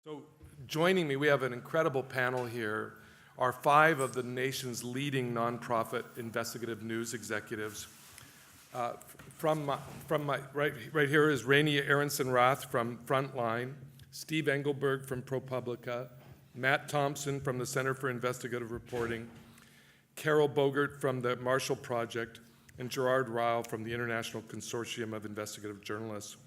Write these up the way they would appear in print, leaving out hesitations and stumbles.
So joining me, we have an incredible panel here, are 5 of the nation's leading nonprofit investigative news executives. Right here is Raney Aronson-Rath from Frontline, Steve Engelberg from ProPublica, Matt Thompson from the Center for Investigative Reporting, Carroll Bogert from the Marshall Project, and Gerard, Ryle from the International Consortium of Investigative Journalists.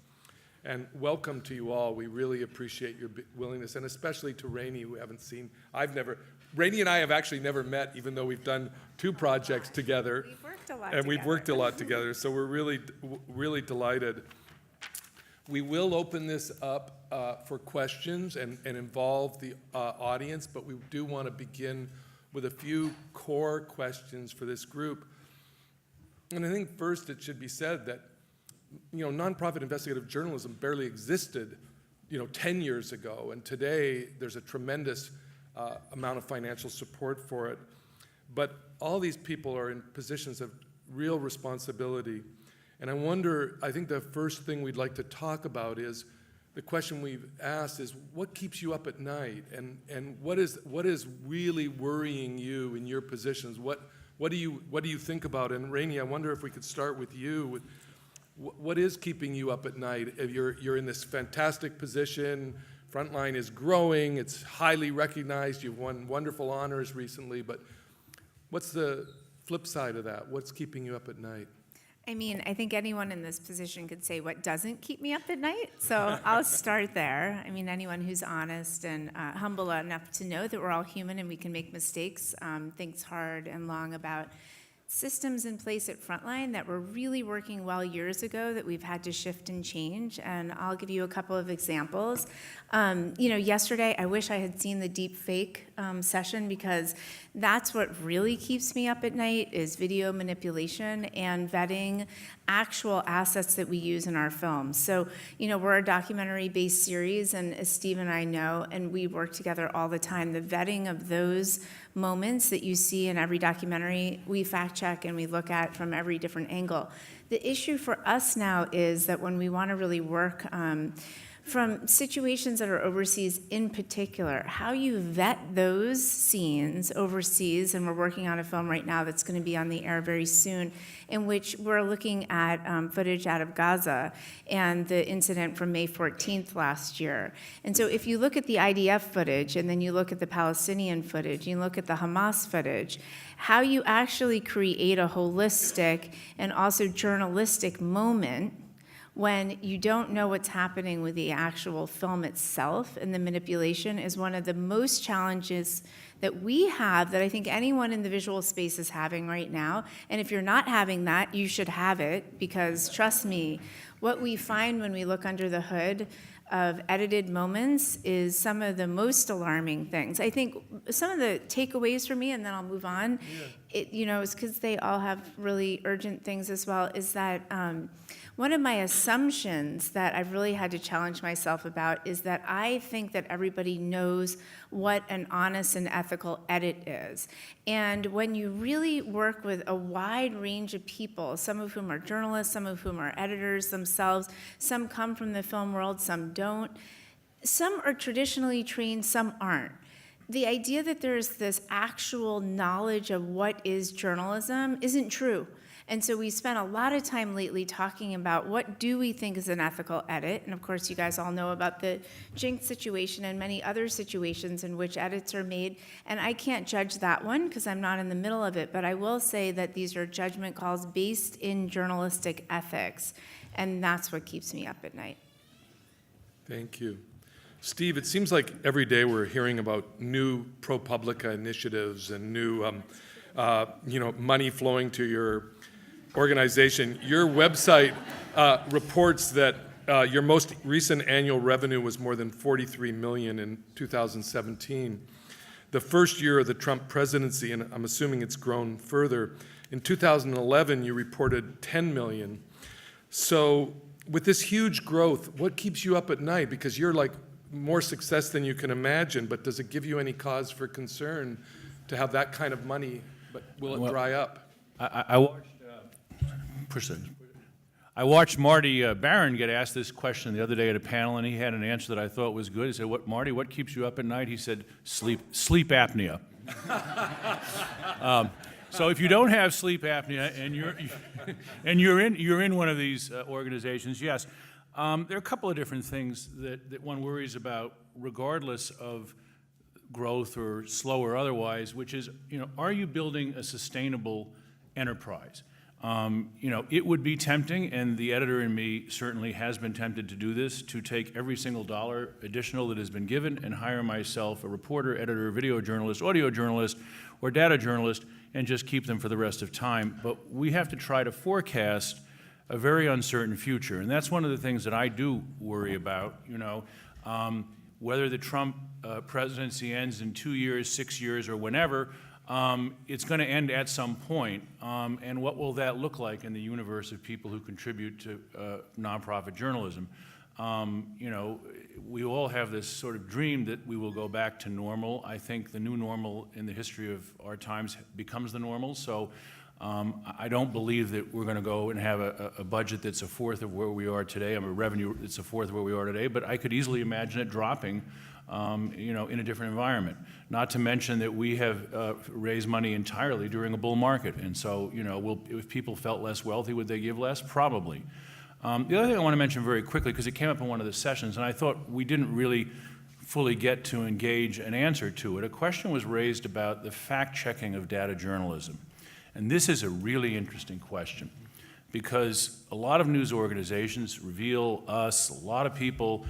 And welcome to you all. We really appreciate your willingness, and especially to Raney, who we haven't seen. Raney and I have actually never met, even though we've done 2 projects together. We've worked a lot and together. We've worked a lot together, so we're really delighted. We will open this up for questions and involve the audience, but we do want to begin with a few core questions for this group. And I think first it should be said that nonprofit investigative journalism barely existed, 10 years ago, and today there's a tremendous amount of financial support for it. But all these people are in positions of real responsibility. And I think the first thing we'd like to talk about is the question we've asked is, what keeps you up at night? And what is really worrying you in your positions? What do you think about? And Raney, I wonder if we could start with you. What is keeping you up at night? You're in this fantastic position. Frontline is growing. It's highly recognized. You've won wonderful honors recently. But what's the flip side of that? What's keeping you up at night? I mean, I think anyone in this position could say what doesn't keep me up at night. So I'll start there. I mean, anyone who's honest and humble enough to know that we're all human and we can make mistakes, thinks hard and long about systems in place at Frontline that were really working well years ago that we've had to shift and change. And I'll give you a couple of examples. Yesterday, I wish I had seen the deep fake session, because that's what really keeps me up at night is video manipulation and vetting actual assets that we use in our films. So, we're a documentary-based series, and as Steve and I know, and we work together all the time, the vetting of those moments that you see in every documentary, we fact check and we look at from every different angle. The issue for us now is that when we want to really work from situations that are overseas in particular, how you vet those scenes overseas, and we're working on a film right now that's going to be on the air very soon, in which we're looking at footage out of Gaza and the incident from May 14th last year. And so if you look at the IDF footage, and then you look at the Palestinian footage, you look at the Hamas footage, how you actually create a holistic and also journalistic moment when you don't know what's happening with the actual film itself and the manipulation is one of the most challenges that we have, that I think anyone in the visual space is having right now. And if you're not having that, you should have it, because trust me, what we find when we look under the hood of edited moments is some of the most alarming things. I think some of the takeaways for me, and then I'll move on, is because they all have really urgent things as well, is that one of my assumptions that I've really had to challenge myself about is that I think that everybody knows what an honest and ethical edit is. And when you really work with a wide range of people, some of whom are journalists, some of whom are editors themselves, some come from the film world, some don't, some are traditionally trained, some aren't. The idea that there's this actual knowledge of what is journalism isn't true. And so we spent a lot of time lately talking about what do we think is an ethical edit. And of course, you guys all know about the Jinx situation and many other situations in which edits are made. And I can't judge that one because I'm not in the middle of it. But I will say that these are judgment calls based in journalistic ethics. And that's what keeps me up at night. Thank you. Steve, it seems like every day we're hearing about new ProPublica initiatives and new money flowing to your organization. Your website reports that your most recent annual revenue was more than $43 million in 2017. The first year of the Trump presidency, and I'm assuming it's grown further, in 2011 you reported $10 million. So with this huge growth, what keeps you up at night? Because you're like more success than you can imagine, but does it give you any cause for concern to have that kind of money, but will it dry up? I watched I watched Marty Barron get asked this question the other day at a panel, and he had an answer that I thought was good. He said, Marty, what keeps you up at night? He said, sleep apnea. So if you don't have sleep apnea and you're in one of these organizations, yes. There are a couple of different things that one worries about regardless of growth or slow or otherwise, which is, are you building a sustainable enterprise? It would be tempting, and the editor in me certainly has been tempted to do this, to take every single dollar additional that has been given and hire myself a reporter, editor, video journalist, audio journalist, or data journalist, and just keep them for the rest of time. But we have to try to forecast a very uncertain future, and that's one of the things that I do worry about, whether the Trump presidency ends in 2 years, 6 years, or whenever. It's going to end at some point, and what will that look like in the universe of people who contribute to nonprofit journalism? We all have this sort of dream that we will go back to normal. I think the new normal in the history of our times becomes the normal, so I don't believe that we're going to go and have a budget that's a fourth of where we are today, a revenue that's a fourth of where we are today, but I could easily imagine it dropping in a different environment. Not to mention that we have raised money entirely during a bull market, and so, if people felt less wealthy, would they give less? Probably. The other thing I want to mention very quickly, because it came up in one of the sessions, and I thought we didn't really fully get to engage an answer to it. A question was raised about the fact-checking of data journalism, and this is a really interesting question, because a lot of news organizations, Reveal, us, a lot of people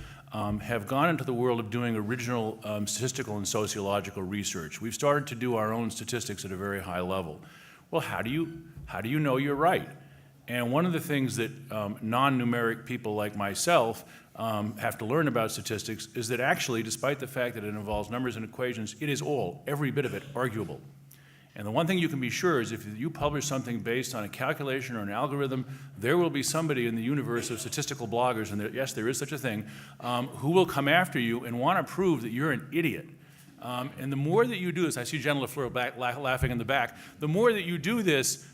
have gone into the world of doing original statistical and sociological research. We've started to do our own statistics at a very high level. Well, how do you know you're right? And one of the things that non-numeric people like myself have to learn about statistics is that actually, despite the fact that it involves numbers and equations, it is every bit of it, arguable. And the one thing you can be sure is if you publish something based on a calculation or an algorithm, there will be somebody in the universe of statistical bloggers, and yes, there is such a thing, who will come after you and want to prove that you're an idiot. And the more that you do this, I see Jen LaFleur laughing in the back, the more that you do this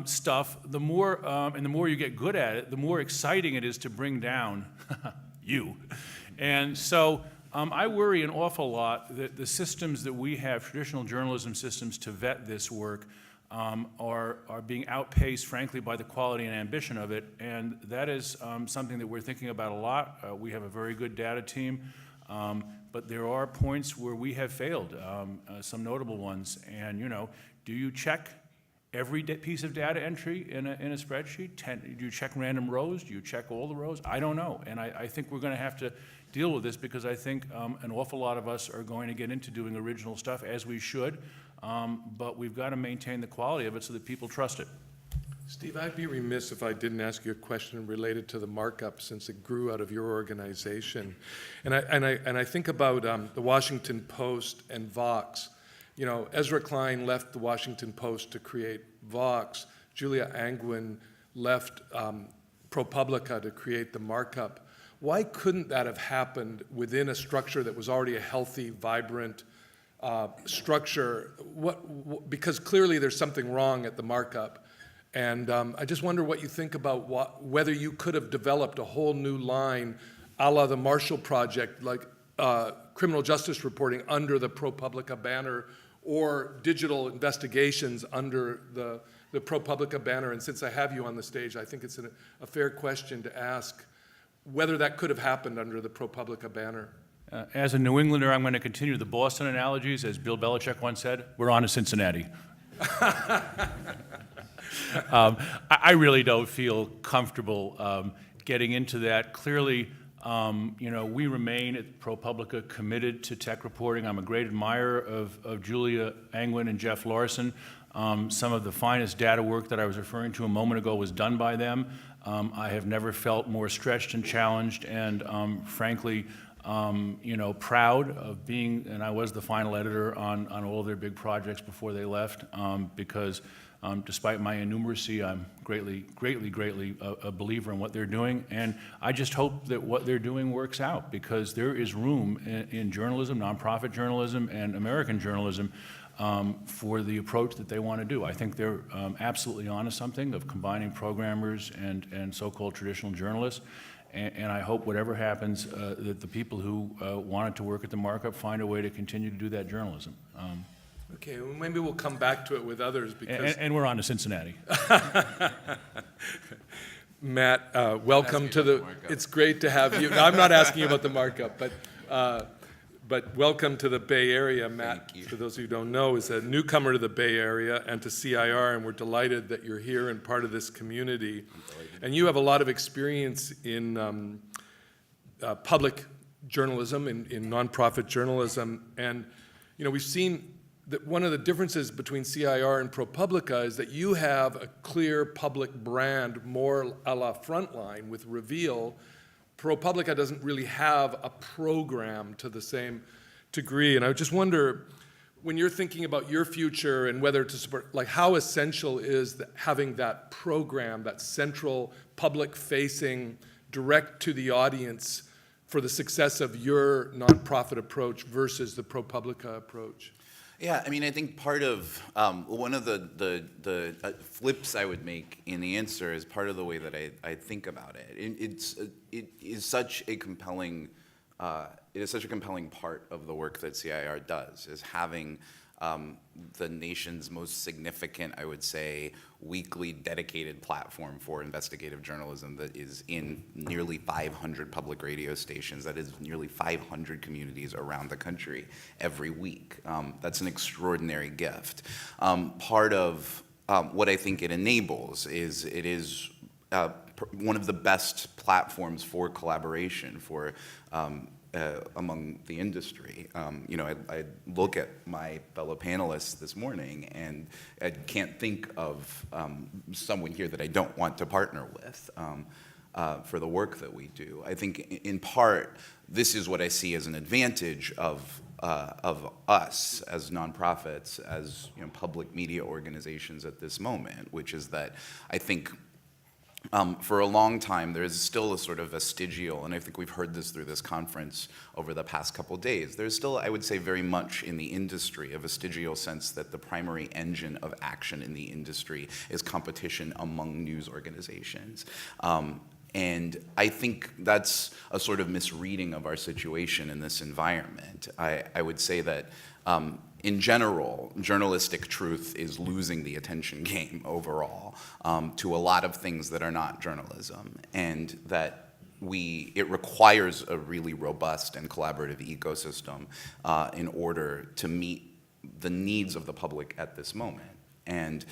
stuff, the more you get good at it, the more exciting it is to bring down you. And so I worry an awful lot that the systems that we have, traditional journalism systems to vet this work, are being outpaced, frankly, by the quality and ambition of it, and that is something that we're thinking about a lot. We have a very good data team, but there are points where we have failed, some notable ones, and do you check every piece of data entry in a spreadsheet? Do you check random rows? Do you check all the rows? I don't know, and I think we're going to have to deal with this because I think an awful lot of us are going to get into doing original stuff, as we should, but we've got to maintain the quality of it so that people trust it. Steve, I'd be remiss if I didn't ask you a question related to the markup, since it grew out of your organization. And I think about the Washington Post and Vox. Ezra Klein left the Washington Post to create Vox. Julia Angwin left ProPublica to create the markup. Why couldn't that have happened within a structure that was already a healthy, vibrant structure? Because clearly there's something wrong at the markup. And I just wonder what you think about whether you could have developed a whole new line a la the Marshall Project, like criminal justice reporting under the ProPublica banner, or digital investigations under the ProPublica banner. And since I have you on the stage, I think it's a fair question to ask whether that could have happened under the ProPublica banner. As a New Englander, I'm going to continue the Boston analogies. As Bill Belichick once said, we're on to Cincinnati. I really don't feel comfortable getting into that. Clearly, we remain at ProPublica committed to tech reporting. I'm a great admirer of Julia Angwin and Jeff Larson. Some of the finest data work that I was referring to a moment ago was done by them. I have never felt more stretched and challenged and, frankly, proud of being, and I was the final editor on all of their big projects before they left, because despite my innumeracy, I'm greatly a believer in what they're doing, and I just hope that what they're doing works out, because there is room in journalism, nonprofit journalism, and American journalism for the approach that they want to do. I think they're absolutely onto something of combining programmers and so-called traditional journalists. And I hope whatever happens, that the people who wanted to work at the markup find a way to continue to do that journalism. Okay, well, maybe we'll come back to it with others because. And we're on to Cincinnati. Matt, welcome to the, it's great to have you. No, I'm not asking you about the markup, but welcome to the Bay Area. Matt, for those of you who don't know, is a newcomer to the Bay Area and to CIR, and we're delighted that you're here and part of this community. And you have a lot of experience in public journalism, in nonprofit journalism, and we've seen that one of the differences between CIR and ProPublica is that you have a clear public brand, more a la Frontline with Reveal. ProPublica doesn't really have a program to the same degree. And I just wonder, when you're thinking about your future and whether to support, like how essential is having that program, that central public-facing, direct to the audience for the success of your nonprofit approach versus the ProPublica approach? Yeah, I mean, I think part of one of the flips I would make in the answer is part of the way that I think about it. It is such a compelling part of the work that CIR does, is having the nation's most significant, I would say, weekly dedicated platform for investigative journalism that is in nearly 500 public radio stations, that is nearly 500 communities around the country every week. That's an extraordinary gift. Part of what I think it enables is it is one of the best platforms for collaboration for among the industry. I look at my fellow panelists this morning, and I can't think of someone here that I don't want to partner with for the work that we do. I think, in part, this is what I see as an advantage of us as nonprofits, as public media organizations at this moment, which is that I think for a long time, there is still a sort of vestigial, and I think we've heard this through this conference over the past couple days, there's still, I would say, very much in the industry, a vestigial sense that the primary engine of action in the industry is competition among news organizations. And I think that's a sort of misreading of our situation in this environment. I would say that in general, journalistic truth is losing the attention game overall to a lot of things that are not journalism, and that it requires a really robust and collaborative ecosystem in order to meet the needs of the public at this moment. And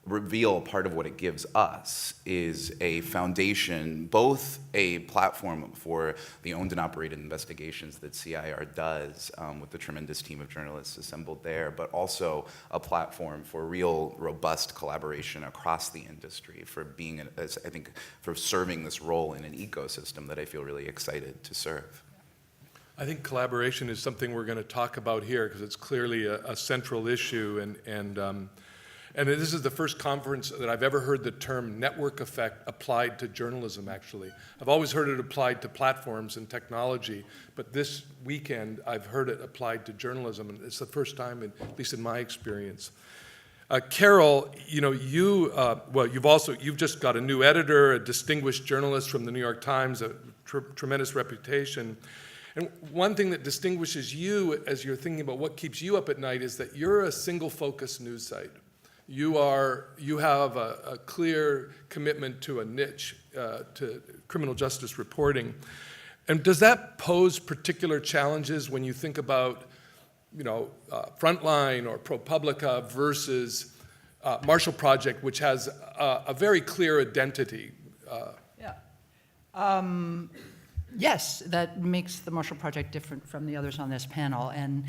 Reveal, part of what it gives us is a foundation, both a platform for the owned and operated investigations that CIR does with the tremendous team of journalists assembled there, but also a platform for real robust collaboration across the industry, for being, I think, for serving this role in an ecosystem that I feel really excited to serve. I think collaboration is something we're going to talk about here because it's clearly a central issue, and this is the first conference that I've ever heard the term network effect applied to journalism, actually. I've always heard it applied to platforms and technology, but this weekend I've heard it applied to journalism, and it's the first time, at least in my experience. Carroll, you've just got a new editor, a distinguished journalist from the New York Times, a tremendous reputation. And one thing that distinguishes you as you're thinking about what keeps you up at night is that you're a single-focus news site. You have a clear commitment to a niche, to criminal justice reporting. And does that pose particular challenges when you think about, Frontline or ProPublica versus Marshall Project, which has a very clear identity? Yes, that makes the Marshall Project different from the others on this panel. And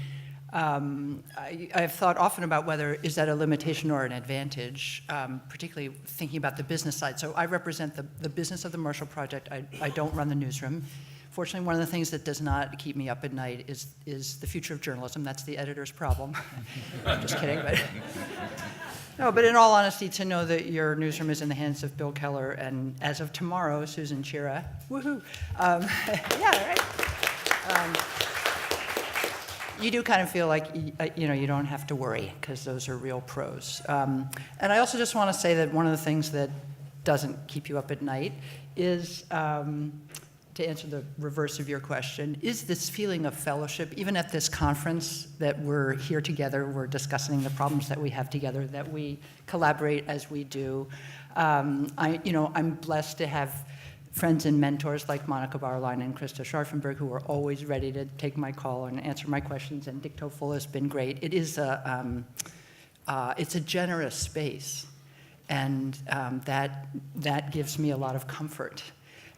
I've thought often about whether is that a limitation or an advantage, particularly thinking about the business side. So I represent the business of the Marshall Project. I don't run the newsroom. Fortunately, one of the things that does not keep me up at night is the future of journalism. That's the editor's problem. I'm just kidding, but no. But in all honesty, to know that your newsroom is in the hands of Bill Keller and, as of tomorrow, Susan Chira, woohoo! Yeah, right. you do kind of feel like, you don't have to worry, because those are real pros. And I also just want to say that one of the things that doesn't keep you up at night is, to answer the reverse of your question, is this feeling of fellowship, even at this conference, that we're here together, we're discussing the problems that we have together, that we collaborate as we do. I'm blessed to have friends and mentors like Monica Bauerlein and Krista Scharfenberg, who are always ready to take my call and answer my questions, and Dick Toffel has been great. It is it's a generous space, and that gives me a lot of comfort.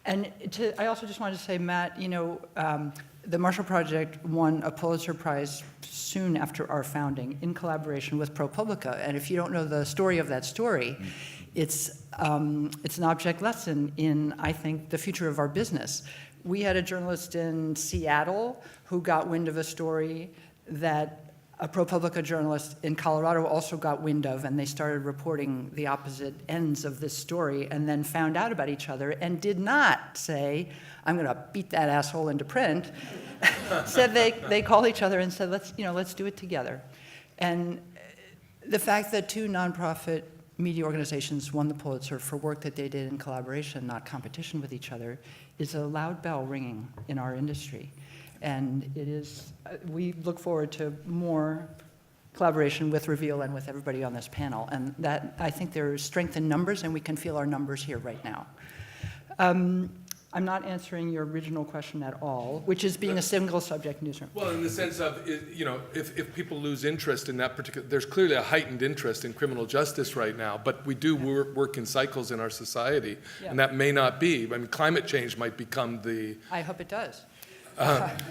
And I also just wanted to say, Matt, the Marshall Project won a Pulitzer Prize soon after our founding in collaboration with ProPublica. And if you don't know the story of that story, it's an object lesson in, I think, the future of our business. We had a journalist in Seattle who got wind of a story that a ProPublica journalist in Colorado also got wind of, and they started reporting the opposite ends of this story, and then found out about each other and did not say, I'm going to beat that asshole into print. Said they called each other and said, let's do it together. And the fact that two nonprofit media organizations won the Pulitzer for work that they did in collaboration, not competition with each other, is a loud bell ringing in our industry. And it is, we look forward to more collaboration with Reveal and with everybody on this panel. And that, I think there's strength in numbers, and we can feel our numbers here right now. I'm not answering your original question at all, which is being a single subject newsroom. Well, in the sense of, if people lose interest in that particular, there's clearly a heightened interest in criminal justice right now, but we do work in cycles in our society, Yeah. and that may not be. I mean, climate change might become the, I hope it does.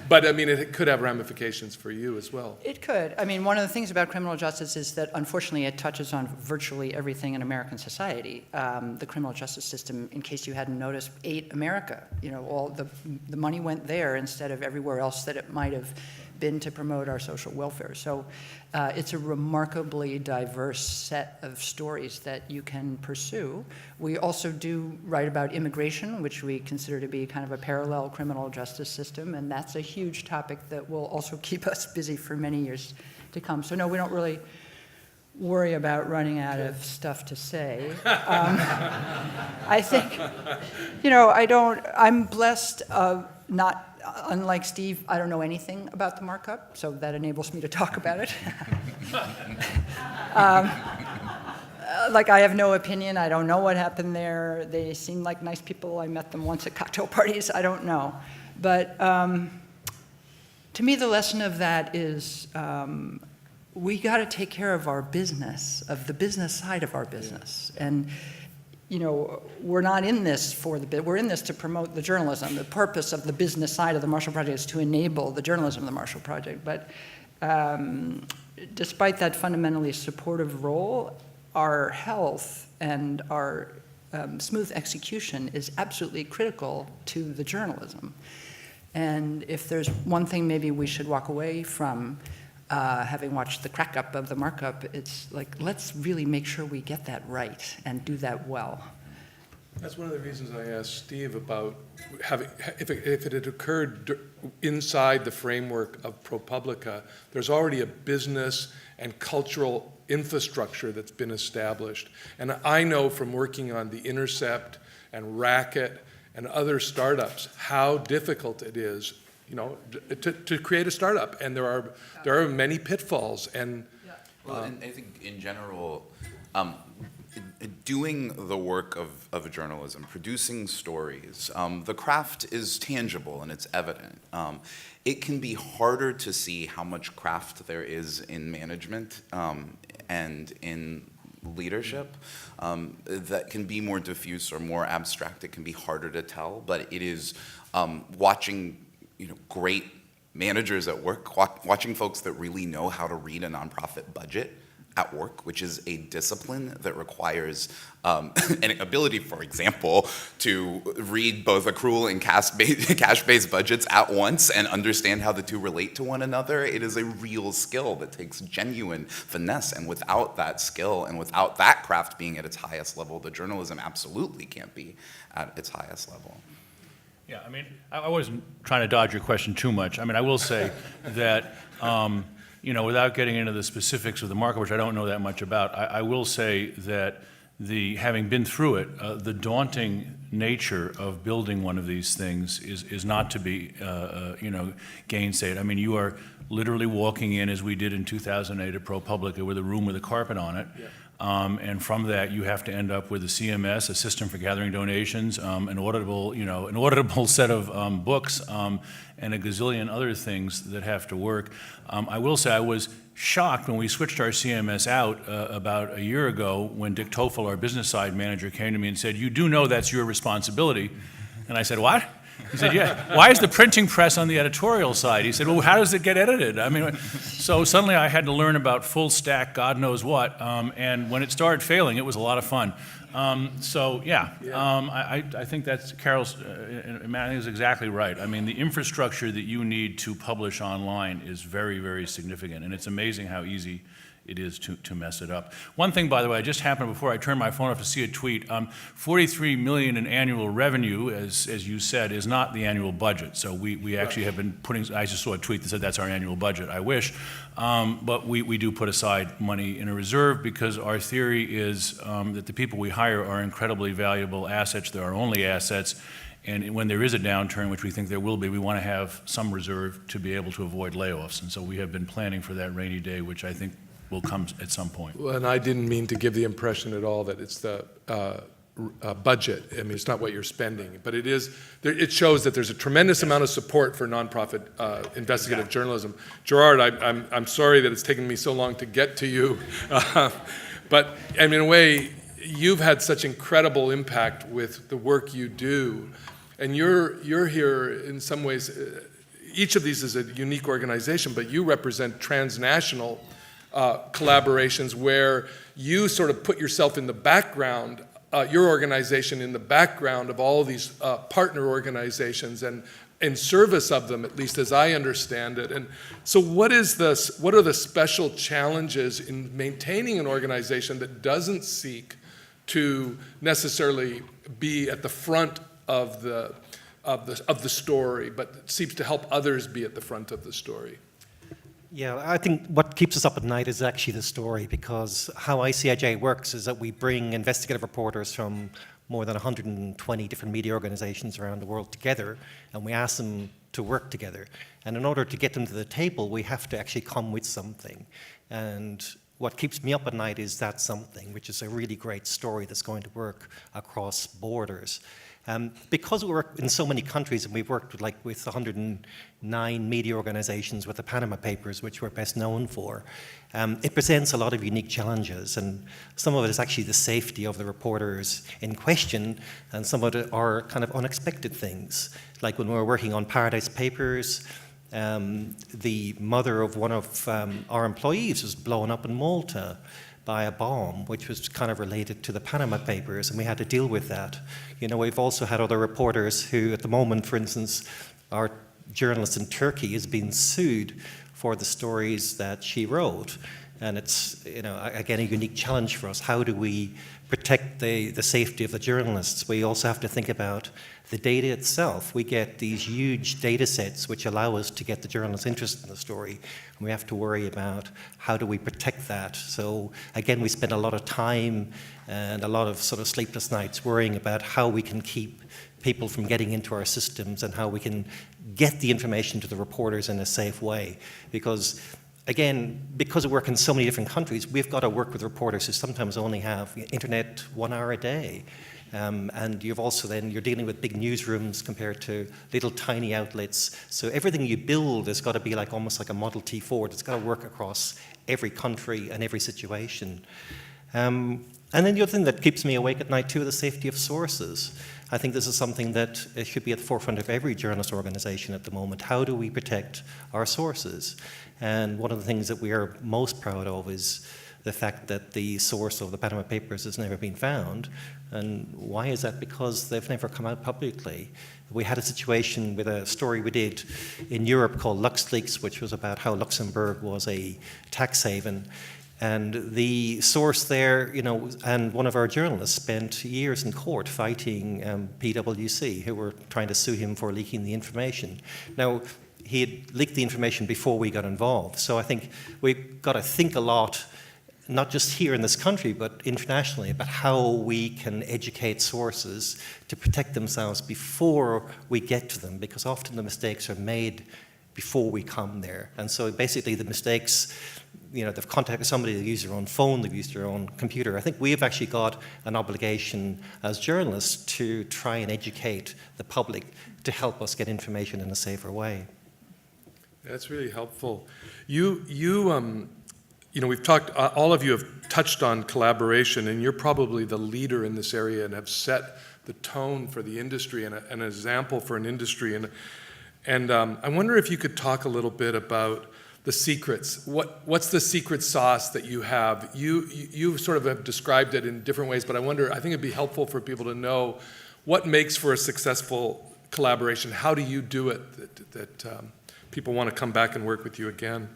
but I mean, it could have ramifications for you as well. It could. I mean, one of the things about criminal justice is that, unfortunately, it touches on virtually everything in American society. The criminal justice system, in case you hadn't noticed, ate America. All the money went there instead of everywhere else that it might have been to promote our social welfare. So it's a remarkably diverse set of stories that you can pursue. We also do write about immigration, which we consider to be kind of a parallel criminal justice system, and that's a huge topic that will also keep us busy for many years to come. So no, we don't really worry about running out of stuff to say. I think, I'm blessed not, unlike Steve, I don't know anything about the markup, so that enables me to talk about it. I have no opinion. I don't know what happened there. They seem like nice people. I met them once at cocktail parties. I don't know. But to me, the lesson of that is we got to take care of our business, of the business side of our business. And we're not in this we're in this to promote the journalism. The purpose of the business side of the Marshall Project is to enable the journalism of the Marshall Project. But despite that fundamentally supportive role, our health and our smooth execution is absolutely critical to the journalism. And if there's one thing maybe we should walk away from, having watched the crack up of the markup, it's let's really make sure we get that right and do that well. That's one of the reasons I asked Steve about if it had occurred inside the framework of ProPublica. There's already a business and cultural infrastructure that's been established. And I know from working on The Intercept and Racket and other startups how difficult it is to create a startup, and there are many pitfalls. And well, and I think in general, doing the work of journalism, producing stories, the craft is tangible and it's evident. It can be harder to see how much craft there is in management and in leadership. That can be more diffuse or more abstract. It can be harder to tell, but it is watching great managers at work, watching folks that really know how to read a nonprofit budget at work, which is a discipline that requires an ability, for example, to read both accrual and cash-based budgets at once and understand how the two relate to one another. It is a real skill that takes genuine finesse, and without that skill and without that craft being at its highest level, the journalism absolutely can't be at its highest level. Yeah, I mean, I wasn't trying to dodge your question too much. I mean, I will say that You know, without getting into the specifics of the market, which I don't know that much about, I will say that having been through it, the daunting nature of building one of these things is not to be, you know, gainsaid. I mean, you are literally walking in, as we did in 2008 at ProPublica, with a room with a carpet on it. Yeah. And from that, you have to end up with a CMS, a system for gathering donations, an auditable set of books, and a gazillion other things that have to work. I will say I was shocked when we switched our CMS out about a year ago when Dick Toffel, our business side manager, came to me and said, "You do know that's your responsibility." And I said, "What?" He said, "Yeah, why is the printing press on the editorial side?" He said, "Well, how does it get edited?" I mean, so suddenly I had to learn about full stack, God knows what, and when it started failing, it was a lot of fun. I think that's Carroll's, Manning is exactly right. I mean, the infrastructure that you need to publish online is very, very significant, and it's amazing how easy it is to mess it up. One thing, by the way, I just happened before I turned my phone off to see a tweet. 43 million in annual revenue, as you said, is not the annual budget. So we actually have been putting, I just saw a tweet that said that's our annual budget. I wish. But we do put aside money in a reserve because our theory is that the people we hire are incredibly valuable assets. They're our only assets. And when there is a downturn, which we think there will be, we want to have some reserve to be able to avoid layoffs. And so we have been planning for that rainy day, which I think will come at some point. Well, and I didn't mean to give the impression at all that it's the budget. I mean, it's not what you're spending, but it is. It shows that there's a tremendous amount of support for nonprofit investigative journalism. Gerard, I'm sorry that it's taken me so long to get to you, but I mean, in a way, you've had such incredible impact with the work you do, and you're here in some ways. Each of these is a unique organization, but you represent transnational collaborations where you sort of put yourself in the background, your organization in the background of all of these partner organizations and in service of them, at least as I understand it. And so what are the special challenges in maintaining an organization that doesn't seek to necessarily be at the front of the story, but seeks to help others be at the front of the story? Yeah, I think what keeps us up at night is actually the story, because how ICIJ works is that we bring investigative reporters from more than 120 different media organizations around the world together, and we ask them to work together. And in order to get them to the table, we have to actually come with something. And what keeps me up at night is that something, which is a really great story that's going to work across borders. Because we work in so many countries, and we've worked with 109 media organizations with the Panama Papers, which we're best known for, it presents a lot of unique challenges, and some of it is actually the safety of the reporters in question, and some of it are kind of unexpected things. Like when we were working on Paradise Papers, the mother of one of our employees was blown up in Malta by a bomb, which was kind of related to the Panama Papers, and we had to deal with that. You know, we've also had other reporters who, at the moment, for instance, our journalist in Turkey is being sued for the stories that she wrote. And it's, you know, again, a unique challenge for us. How do we protect the safety of the journalists? We also have to think about the data itself. We get these huge data sets which allow us to get the journalists interested in the story. And we have to worry about how do we protect that. So again, we spend a lot of time and a lot of sort of sleepless nights worrying about how we can keep people from getting into our systems and how we can get the information to the reporters in a safe way. Because again, because we work in so many different countries, we've got to work with reporters who sometimes only have internet 1 hour a day. And you're dealing with big newsrooms compared to little tiny outlets. So everything you build has got to be almost like a Model T Ford. It's got to work across every country and every situation. And then the other thing that keeps me awake at night too is the safety of sources. I think this is something that should be at the forefront of every journalist organization at the moment. How do we protect our sources? And one of the things that we are most proud of is the fact that the source of the Panama Papers has never been found. And why is that? Because they've never come out publicly. We had a situation with a story we did in Europe called LuxLeaks, which was about how Luxembourg was a tax haven. And the source there, you know, and one of our journalists spent years in court fighting PwC, who were trying to sue him for leaking the information. Now, he had leaked the information before we got involved. So I think we've got to think a lot, not just here in this country, but internationally, about how we can educate sources to protect themselves before we get to them, because often the mistakes are made before we come there. And so basically the mistakes, they've contacted somebody, they've used their own phone, they've used their own computer. I think we've actually got an obligation as journalists to try and educate the public to help us get information in a safer way. That's really helpful. We've talked, all of you have touched on collaboration, and you're probably the leader in this area and have set the tone for the industry and an example for an industry. And I wonder if you could talk a little bit about the secrets. What's the secret sauce that you have? You sort of have described it in different ways, but I think it'd be helpful for people to know what makes for a successful collaboration. How do you do it that people want to come back and work with you again?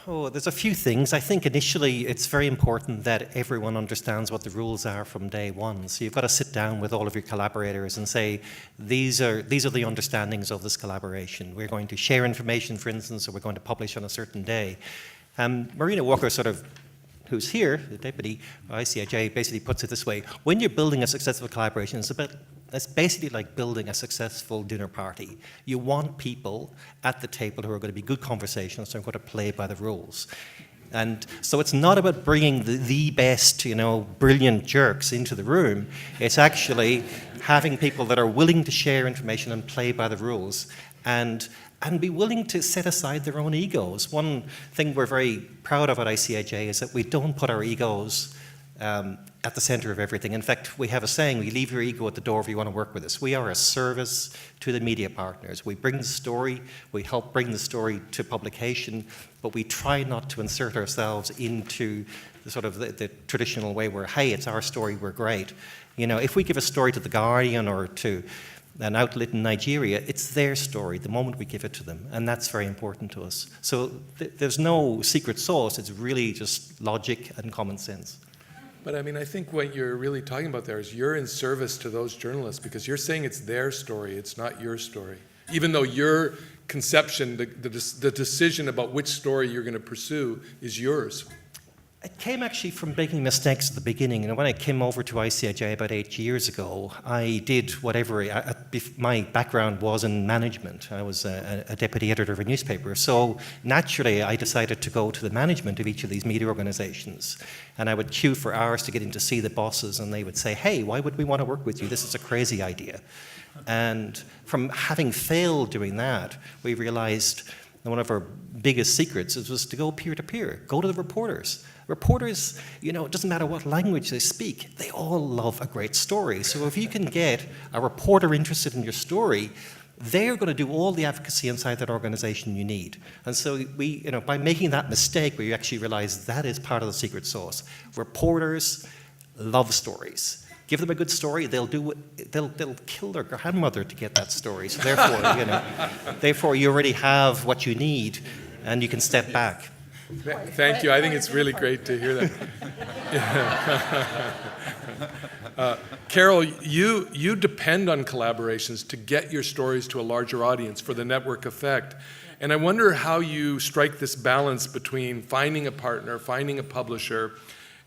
Oh, there's a few things. I think initially it's very important that everyone understands what the rules are from day one. So you've got to sit down with all of your collaborators and say, these are the understandings of this collaboration. We're going to share information, for instance, or we're going to publish on a certain day. Marina Walker who's here, the deputy ICIJ, basically puts it this way: when you're building a successful collaboration, it's basically like building a successful dinner party. You want people at the table who are going to be good conversationalists, who are going to play by the rules. And so it's not about bringing the best, brilliant jerks into the room. It's actually having people that are willing to share information and play by the rules, and be willing to set aside their own egos. One thing we're very proud of at ICIJ is that we don't put our egos at the center of everything. In fact, we have a saying: we leave your ego at the door if you want to work with us. We are a service to the media partners. We bring the story, we help bring the story to publication, but we try not to insert ourselves into the traditional way where, hey, it's our story, we're great. If we give a story to The Guardian or to an outlet in Nigeria, it's their story the moment we give it to them, and that's very important to us. So there's no secret sauce, it's really just logic and common sense. But I think what you're really talking about there is you're in service to those journalists, because you're saying it's their story, it's not your story. Even though your conception, the decision about which story you're going to pursue is yours. It came actually from making mistakes at the beginning. When I came over to ICIJ about 8 years ago, I did whatever. My background was in management. I was a deputy editor of a newspaper. So naturally, I decided to go to the management of each of these media organizations. And I would queue for hours to get in to see the bosses, and they would say, hey, why would we want to work with you? This is a crazy idea. And from having failed doing that, we realized that one of our biggest secrets was to go peer-to-peer, go to the reporters. Reporters, it doesn't matter what language they speak, they all love a great story. So if you can get a reporter interested in your story, they're going to do all the advocacy inside that organization you need. And so we, by making that mistake, we actually realize that is part of the secret sauce. Reporters love stories. Give them a good story, they'll kill their grandmother to get that story. So therefore, you already have what you need, and you can step back. Thank you. I think it's really great to hear that. Carroll, you depend on collaborations to get your stories to a larger audience for the network effect. And I wonder how you strike this balance between finding a partner, finding a publisher,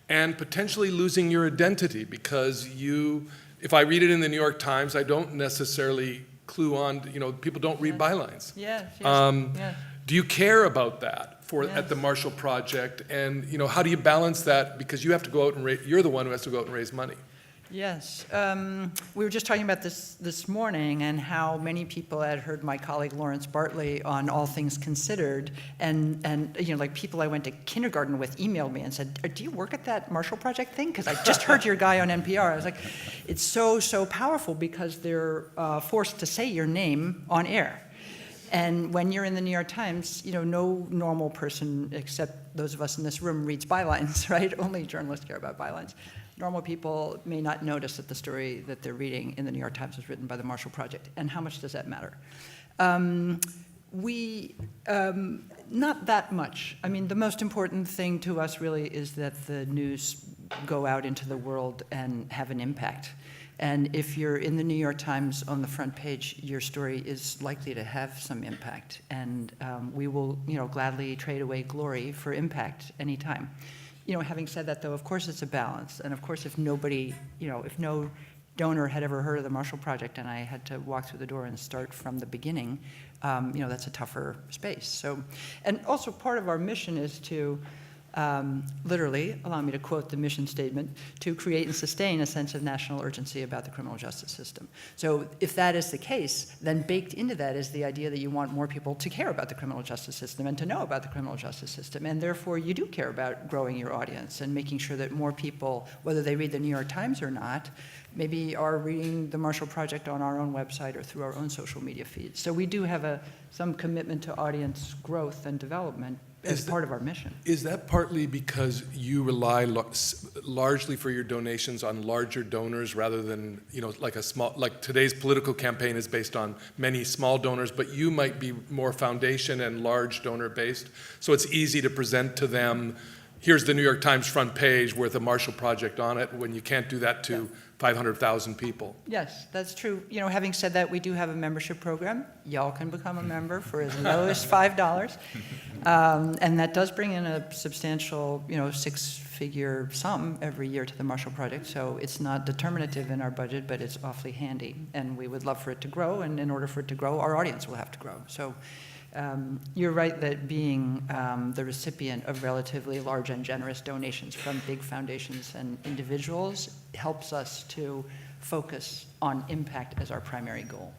and potentially losing your identity, because if I read it in the New York Times, I don't necessarily clue on, people don't read bylines. Yes. Do you care about that at the Marshall Project? And how do you balance that? Because you have to go out and you're the one who has to go out and raise money. Yes. We were just talking about this morning, and how many people had heard my colleague Lawrence Bartley on All Things Considered, and people I went to kindergarten with emailed me and said, do you work at that Marshall Project thing? Because I just heard your guy on NPR. I was like, it's so powerful, because they're forced to say your name on air. And when you're in the New York Times, no normal person, except those of us in this room, reads bylines, right? Only journalists care about bylines. Normal people may not notice that the story that they're reading in the New York Times was written by the Marshall Project. And how much does that matter? Not that much. The most important thing to us really is that the news go out into the world and have an impact. And if you're in the New York Times on the front page, your story is likely to have some impact. And we will, gladly trade away glory for impact anytime. Having said that, though, of course it's a balance. And of course, if nobody, if no donor had ever heard of the Marshall Project and I had to walk through the door and start from the beginning, that's a tougher space. So, and also part of our mission is to literally, allow me to quote the mission statement, to create and sustain a sense of national urgency about the criminal justice system. So if that is the case, then baked into that is the idea that you want more people to care about the criminal justice system and to know about the criminal justice system. And therefore, you do care about growing your audience and making sure that more people, whether they read the New York Times or not, maybe are reading the Marshall Project on our own website or through our own social media feeds. So we do have some commitment to audience growth and development as part of our mission. Is that partly because you rely largely for your donations on larger donors rather than, like today's political campaign is based on many small donors, but you might be more foundation and large donor based, so it's easy to present to them, here's the New York Times front page with a Marshall Project on it, when you can't do that to 500,000 people. Yes, that's true. Having said that, we do have a membership program. Y'all can become a member for as low as $5. And that does bring in a substantial, six-figure sum every year to the Marshall Project. So it's not determinative in our budget, but it's awfully handy. And we would love for it to grow. And in order for it to grow, our audience will have to grow. So you're right that being the recipient of relatively large and generous donations from big foundations and individuals helps us to focus on impact as our primary goal.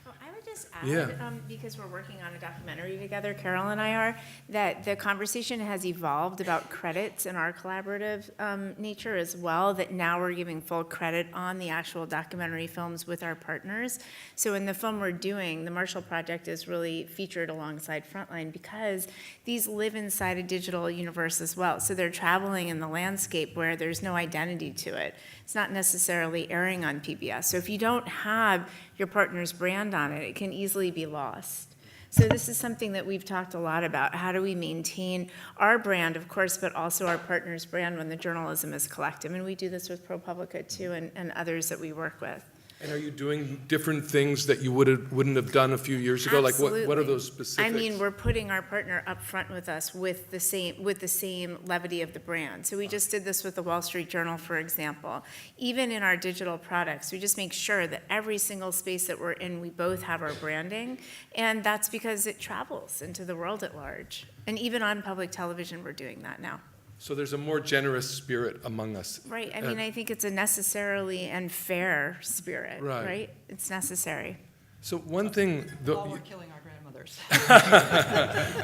I would just add, because we're working on a documentary together, Carroll and I are, that the conversation has evolved about credits in our collaborative nature as well, that now we're giving full credit on the actual documentary films with our partners. So in the film we're doing, the Marshall Project is really featured alongside Frontline because these live inside a digital universe as well. So they're traveling in the landscape where there's no identity to it. It's not necessarily airing on PBS. So if you don't have your partner's brand on it, it can easily be lost. So this is something that we've talked a lot about. How do we maintain our brand, of course, but also our partner's brand when the journalism is collective? And we do this with ProPublica too, and others that we work with. And are you doing different things that you wouldn't have done a few years ago? Absolutely. Like what are those specifics? I mean, we're putting our partner up front with us with the same levity of the brand. So we just did this with the Wall Street Journal, for example. Even in our digital products, we just make sure that every single space that we're in, we both have our branding. And that's because it travels into the world at large. And even on public television, we're doing that now. So there's a more generous spirit among us. Right. I mean, I think it's a necessarily and fair spirit, Right. right? It's necessary. So one thing, While we're killing our grandmothers.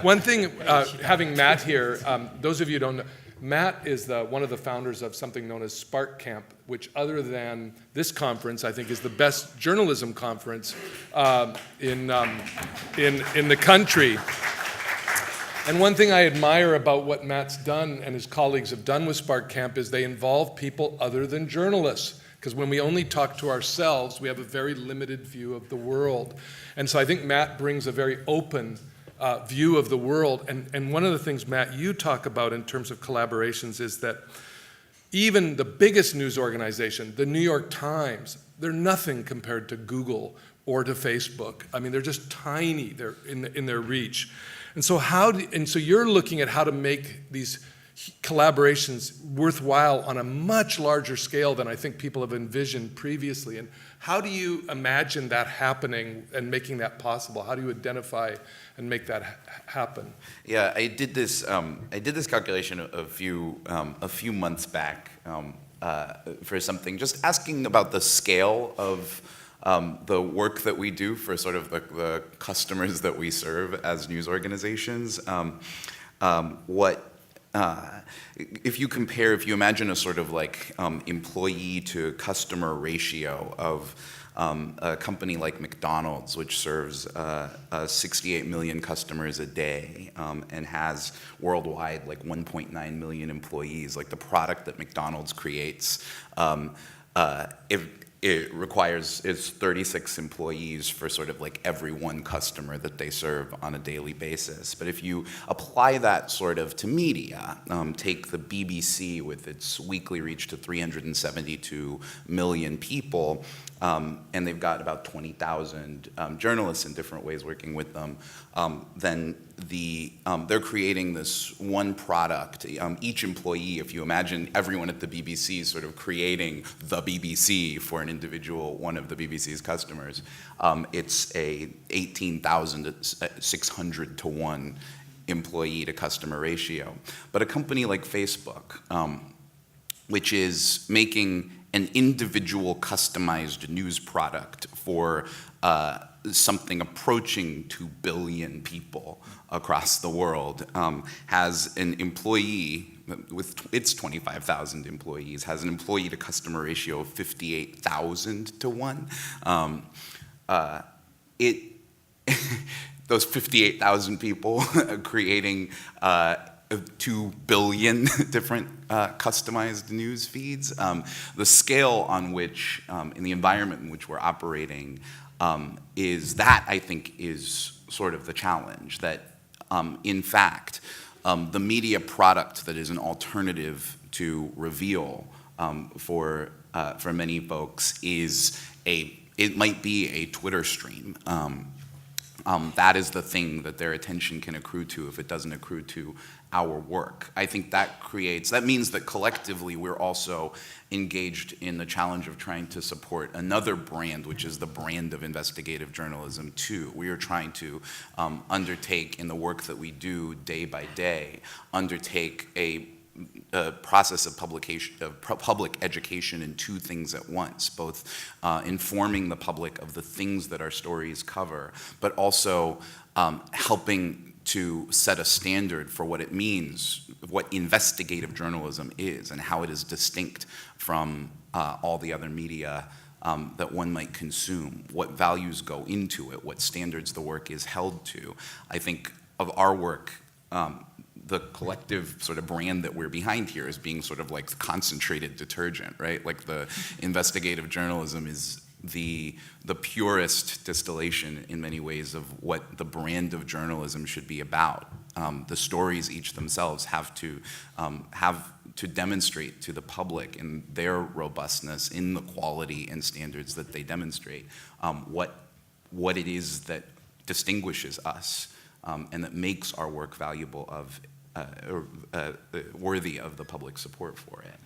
one thing, having Matt here, those of you who don't know, Matt is one of the founders of something known as Spark Camp, which other than this conference, I think is the best journalism conference in the country. And one thing I admire about what Matt's done and his colleagues have done with Spark Camp is they involve people other than journalists. Because when we only talk to ourselves, we have a very limited view of the world. And so I think Matt brings a very open view of the world. And one of the things, Matt, you talk about in terms of collaborations is that even the biggest news organization, the New York Times, they're nothing compared to Google or to Facebook. I mean, they're just tiny. They're in their reach. And so so you're looking at how to make these collaborations worthwhile on a much larger scale than I think people have envisioned previously. And how do you imagine that happening and making that possible? How do you identify and make that happen? Yeah, I did this calculation a few months back for something, just asking about the scale of the work that we do for sort of the customers that we serve as news organizations. If you imagine a sort of like employee to customer ratio of a company like McDonald's, which serves 68 million customers a day and has worldwide like 1.9 million employees, like the product that McDonald's creates, it requires is 36 employees for sort of like every one customer that they serve on a daily basis. But if you apply that sort of to media, take the BBC with its weekly reach to 372 million people, and they've got about 20,000 journalists in different ways working with them, then they're creating this one product. Each employee, if you imagine everyone at the BBC sort of creating the BBC for an individual one of the BBC's customers, it's a 18,600 to 1 employee to customer ratio. But a company like Facebook, which is making an individual customized news product for something approaching 2 billion people across the world, has an employee with its 25,000 employees, has an employee to customer ratio of 58,000 to 1. Those 58,000 people creating 2 billion different customized news feeds. The scale on which, in the environment in which we're operating, is that, I think, is sort of the challenge. That, in fact, the media product that is an alternative to Reveal for many folks it might be a Twitter stream. That is the thing that their attention can accrue to if it doesn't accrue to our work. I think that means that collectively we're also engaged in the challenge of trying to support another brand, which is the brand of investigative journalism too. We are trying to undertake, in the work that we do day by day, undertake a process of public education in 2 things at once, both informing the public of the things that our stories cover, but also helping to set a standard for what it means, what investigative journalism is, and how it is distinct from all the other media that one might consume, what values go into it, what standards the work is held to. I think of our work, the collective sort of brand that we're behind here is being sort of like concentrated detergent, right? Like the investigative journalism is the purest distillation in many ways of what the brand of journalism should be about. The stories each themselves have to demonstrate to the public in their robustness, in the quality and standards that they demonstrate, what it is that distinguishes us and that makes our work valuable worthy of the public support for it.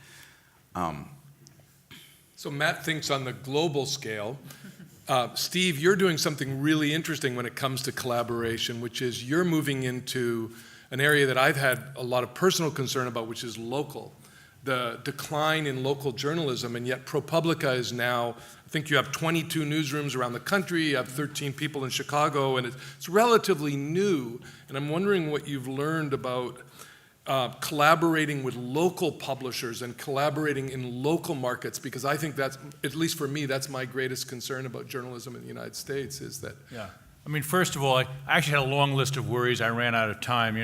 So Matt thinks on the global scale. Steve, you're doing something really interesting when it comes to collaboration, which is you're moving into an area that I've had a lot of personal concern about, which is local. The decline in local journalism, and yet ProPublica is now, I think you have 22 newsrooms around the country, you have 13 people in Chicago, and it's relatively new. And I'm wondering what you've learned about collaborating with local publishers and collaborating in local markets, because I think that's, at least for me, that's my greatest concern about journalism in the United States, is that. Yeah. I mean, first of all, I actually had a long list of worries. I ran out of time.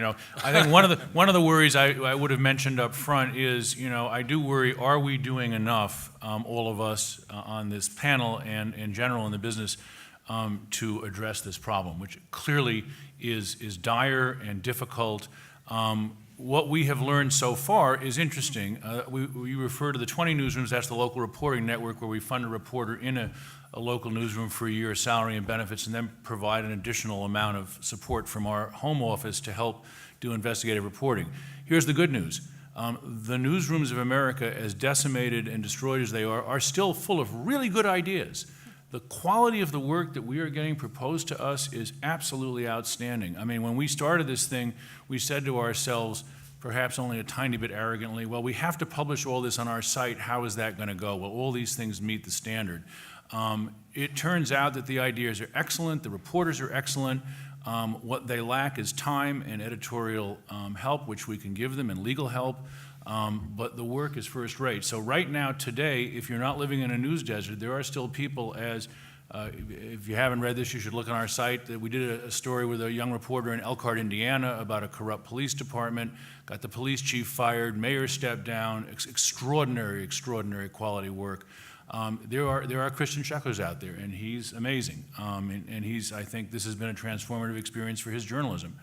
I think one of the worries I would have mentioned up front is, I do worry: are we doing enough, all of us on this panel and in general in the business, to address this problem, which clearly is dire and difficult. What we have learned so far is interesting. We refer to the 20 newsrooms. That's the local reporting network, where we fund a reporter in a local newsroom for a year's salary and benefits, and then provide an additional amount of support from our home office to help do investigative reporting. Here's the good news. The newsrooms of America, as decimated and destroyed as they are still full of really good ideas. The quality of the work that we are getting proposed to us is absolutely outstanding. I mean, when we started this thing, we said to ourselves, perhaps only a tiny bit arrogantly, well, we have to publish all this on our site. How is that going to go? Well, all these things meet the standard. It turns out that the ideas are excellent, the reporters are excellent. What they lack is time and editorial help, which we can give them, and legal help. But the work is first rate. So right now, today, if you're not living in a news desert, there are still people, if you haven't read this, you should look on our site. We did a story with a young reporter in Elkhart, Indiana, about a corrupt police department, got the police chief fired, mayor stepped down, extraordinary quality work. There are Christian Shekels out there, and he's amazing. And he's, I think this has been a transformative experience for his journalism.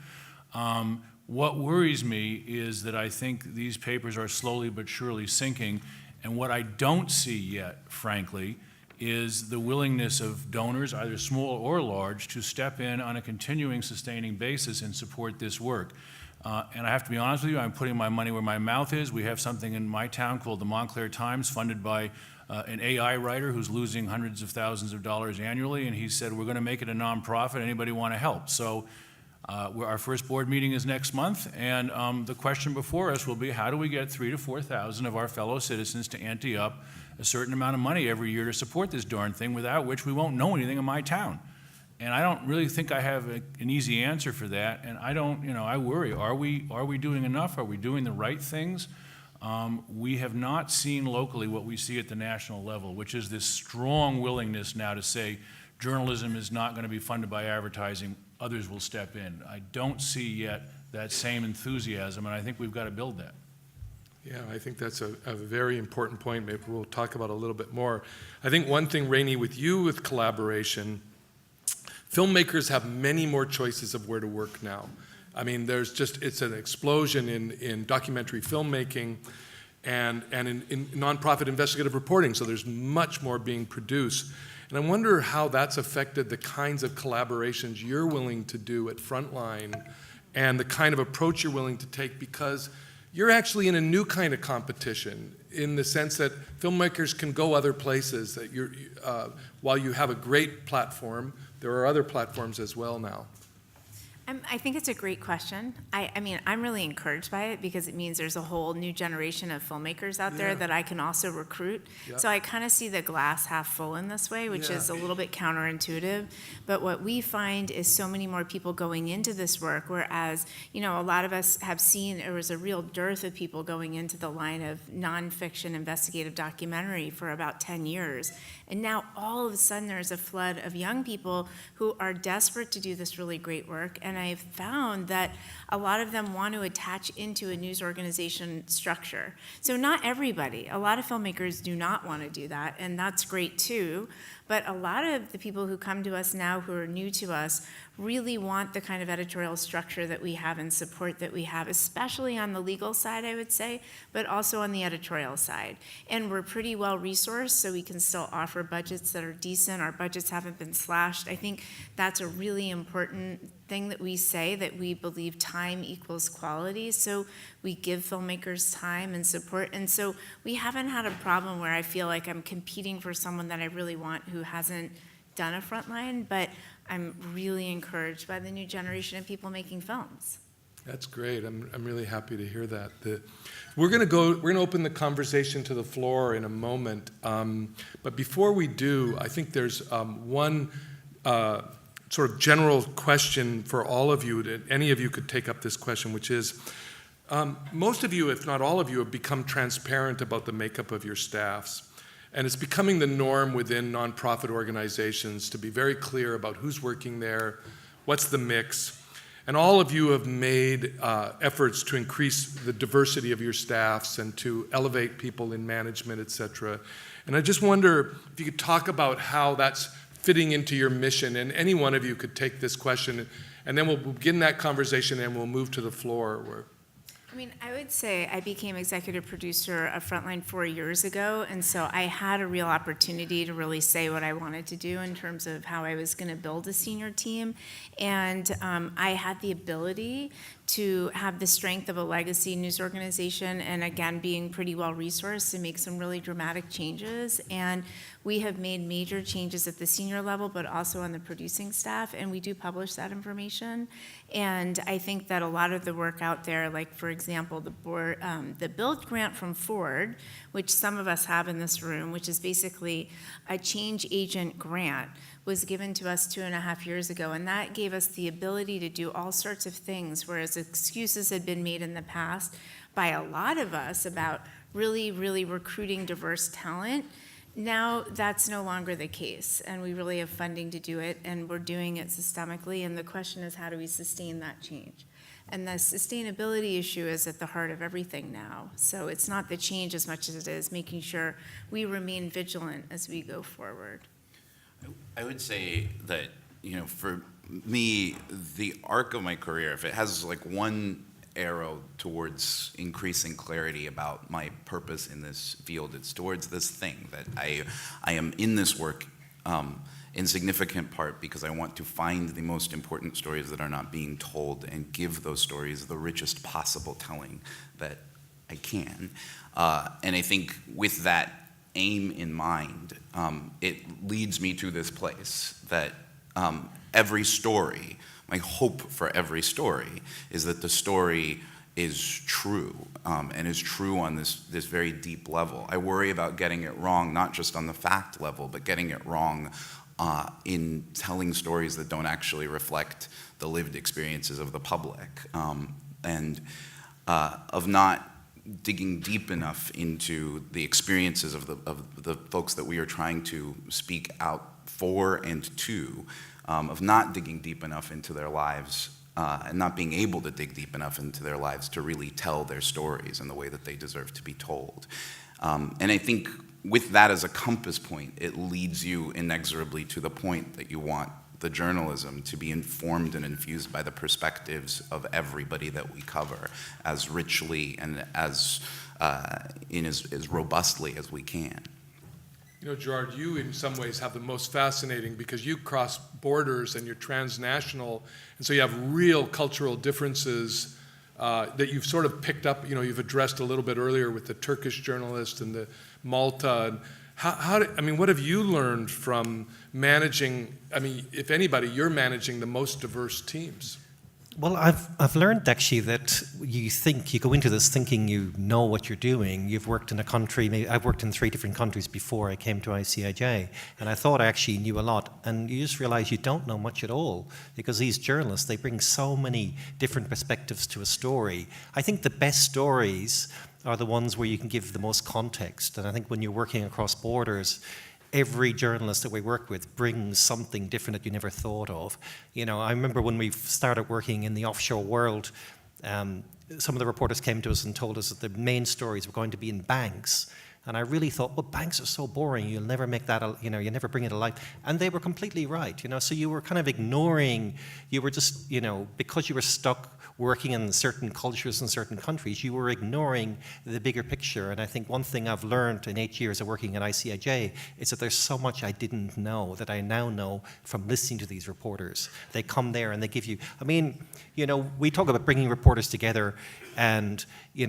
What worries me is that I think these papers are slowly but surely sinking, and what I don't see yet, frankly, is the willingness of donors, either small or large, to step in on a continuing, sustaining basis and support this work. And I have to be honest with you, I'm putting my money where my mouth is. We have something in my town called the Montclair Times, funded by an AI writer who's losing hundreds of thousands of dollars annually, and he said, we're going to make it a nonprofit. Anybody want to help? So our first board meeting is next month, and the question before us will be, how do we get 3,000 to 4,000 of our fellow citizens to ante up a certain amount of money every year to support this darn thing, without which we won't know anything in my town? And I don't really think I have an easy answer for that, and I don't, I worry. Are we doing enough? Are we doing the right things? We have not seen locally what we see at the national level, which is this strong willingness now to say journalism is not going to be funded by advertising, others will step in. I don't see yet that same enthusiasm, and I think we've got to build that. Yeah, I think that's a very important point. Maybe we'll talk about a little bit more. I think one thing, Raney, with you with collaboration, filmmakers have many more choices of where to work now. I mean, it's an explosion in documentary filmmaking and in nonprofit investigative reporting, so there's much more being produced. And I wonder how that's affected the kinds of collaborations you're willing to do at Frontline and the kind of approach you're willing to take, because you're actually in a new kind of competition in the sense that filmmakers can go other places. That while you have a great platform, there are other platforms as well now. I think it's a great question. I mean, I'm really encouraged by it because it means there's a whole new generation of filmmakers out there that I can also recruit. Yeah. So I kind of see the glass half full in this way, which is a little bit counterintuitive. But what we find is so many more people going into this work, whereas, a lot of us have seen there was a real dearth of people going into the line of nonfiction investigative documentary for about 10 years. And now all of a sudden there's a flood of young people who are desperate to do this really great work. And I've found that a lot of them want to attach into a news organization structure. So not everybody, a lot of filmmakers do not want to do that, and that's great too. But a lot of the people who come to us now who are new to us really want the kind of editorial structure that we have and support that we have, especially on the legal side, I would say, but also on the editorial side. And we're pretty well resourced, so we can still offer budgets that are decent. Our budgets haven't been slashed. I think that's a really important thing that we say, that we believe time equals quality. So we give filmmakers time and support. And so we haven't had a problem where I feel like I'm competing for someone that I really want who hasn't done a Frontline, but I'm really encouraged by the new generation of people making films. That's great. I'm really happy to hear that. We're going to open the conversation to the floor in a moment. But before we do, I think there's one sort of general question for all of you. That any of you could take up this question, which is, most of you, if not all of you, have become transparent about the makeup of your staffs. And it's becoming the norm within nonprofit organizations to be very clear about who's working there, what's the mix. And all of you have made efforts to increase the diversity of your staffs and to elevate people in management, et cetera. And I just wonder if you could talk about how that's fitting into your mission. And any one of you could take this question, and then we'll begin that conversation and we'll move to the floor. I mean, I would say I became executive producer of Frontline 4 years ago, and so I had a real opportunity to really say what I wanted to do in terms of how I was going to build a senior team. And I had the ability to have the strength of a legacy news organization, and again, being pretty well resourced to make some really dramatic changes. And we have made major changes at the senior level, but also on the producing staff, and we do publish that information. And I think that a lot of the work out there, like for example, the Build grant from Ford, which some of us have in this room, which is basically a change agent grant, was given to us 2.5 years ago, and that gave us the ability to do all sorts of things, whereas excuses had been made in the past by a lot of us about really, really recruiting diverse talent. Now that's no longer the case, and we really have funding to do it, and we're doing it systemically, and the question is, how do we sustain that change? And the sustainability issue is at the heart of everything now. So it's not the change as much as it is making sure we remain vigilant as we go forward. I would say that, for me, the arc of my career, if it has like one arrow towards increasing clarity about my purpose in this field, it's towards this thing that I am in this work in significant part because I want to find the most important stories that are not being told and give those stories the richest possible telling that I can. And I think with that aim in mind, it leads me to this place that every story, my hope for every story is that the story is true and is true on this very deep level. I worry about getting it wrong, not just on the fact level, but getting it wrong in telling stories that don't actually reflect the lived experiences of the public, and of not digging deep enough into the experiences of the folks that we are trying to speak out for and to, of not digging deep enough into their lives and not being able to dig deep enough into their lives to really tell their stories in the way that they deserve to be told. And I think with that as a compass point, it leads you inexorably to the point that you want the journalism to be informed and infused by the perspectives of everybody that we cover as richly and as robustly as we can. Gerard, you in some ways have the most fascinating because you cross borders and you're transnational, and so you have real cultural differences that you've sort of picked up. You've addressed a little bit earlier with the Turkish journalist and the Malta. And what have you learned from managing? If anybody, you're managing the most diverse teams. Well, I've learned actually that you go into this thinking you know what you're doing. You've worked in a country, I've worked in 3 different countries before I came to ICIJ, and I thought I actually knew a lot, and you just realize you don't know much at all, because these journalists, they bring so many different perspectives to a story. I think the best stories are the ones where you can give the most context, and I think when you're working across borders, every journalist that we work with brings something different that you never thought of. I remember when we started working in the offshore world, some of the reporters came to us and told us that the main stories were going to be in banks. And I really thought, well, banks are so boring, you'll never make that, you never bring it alive. And they were completely right, so you were kind of ignoring, you were just, because you were stuck working in certain cultures in certain countries, you were ignoring the bigger picture. And I think one thing I've learned in 8 years of working at ICIJ is that there's so much I didn't know that I now know from listening to these reporters. They come there and they give you, we talk about bringing reporters together, and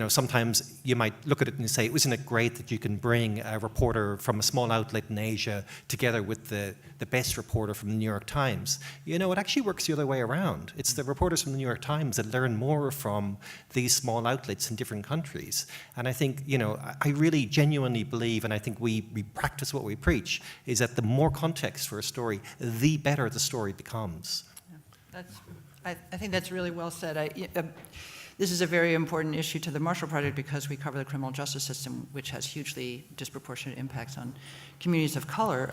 sometimes you might look at it and say, isn't it great that you can bring a reporter from a small outlet in Asia together with the best reporter from the New York Times? It actually works the other way around. It's the reporters from the New York Times that learn more from these small outlets in different countries. And I think, I really genuinely believe, and I think we practice what we preach, is that the more context for a story, the better the story becomes. Yeah, I think that's really well said. This is a very important issue to the Marshall Project because we cover the criminal justice system, which has hugely disproportionate impacts on communities of color.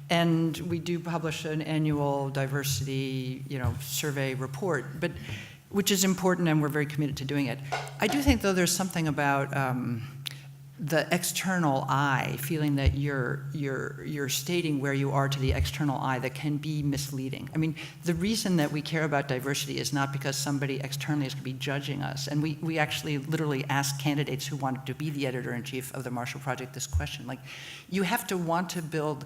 And we do publish an annual diversity, survey report, which is important, and we're very committed to doing it. I do think, though, there's something about the external eye, feeling that you're stating where you are to the external eye, that can be misleading. The reason that we care about diversity is not because somebody externally is going to be judging us. And we actually literally ask candidates who wanted to be the editor-in-chief of the Marshall Project this question. You have to want to build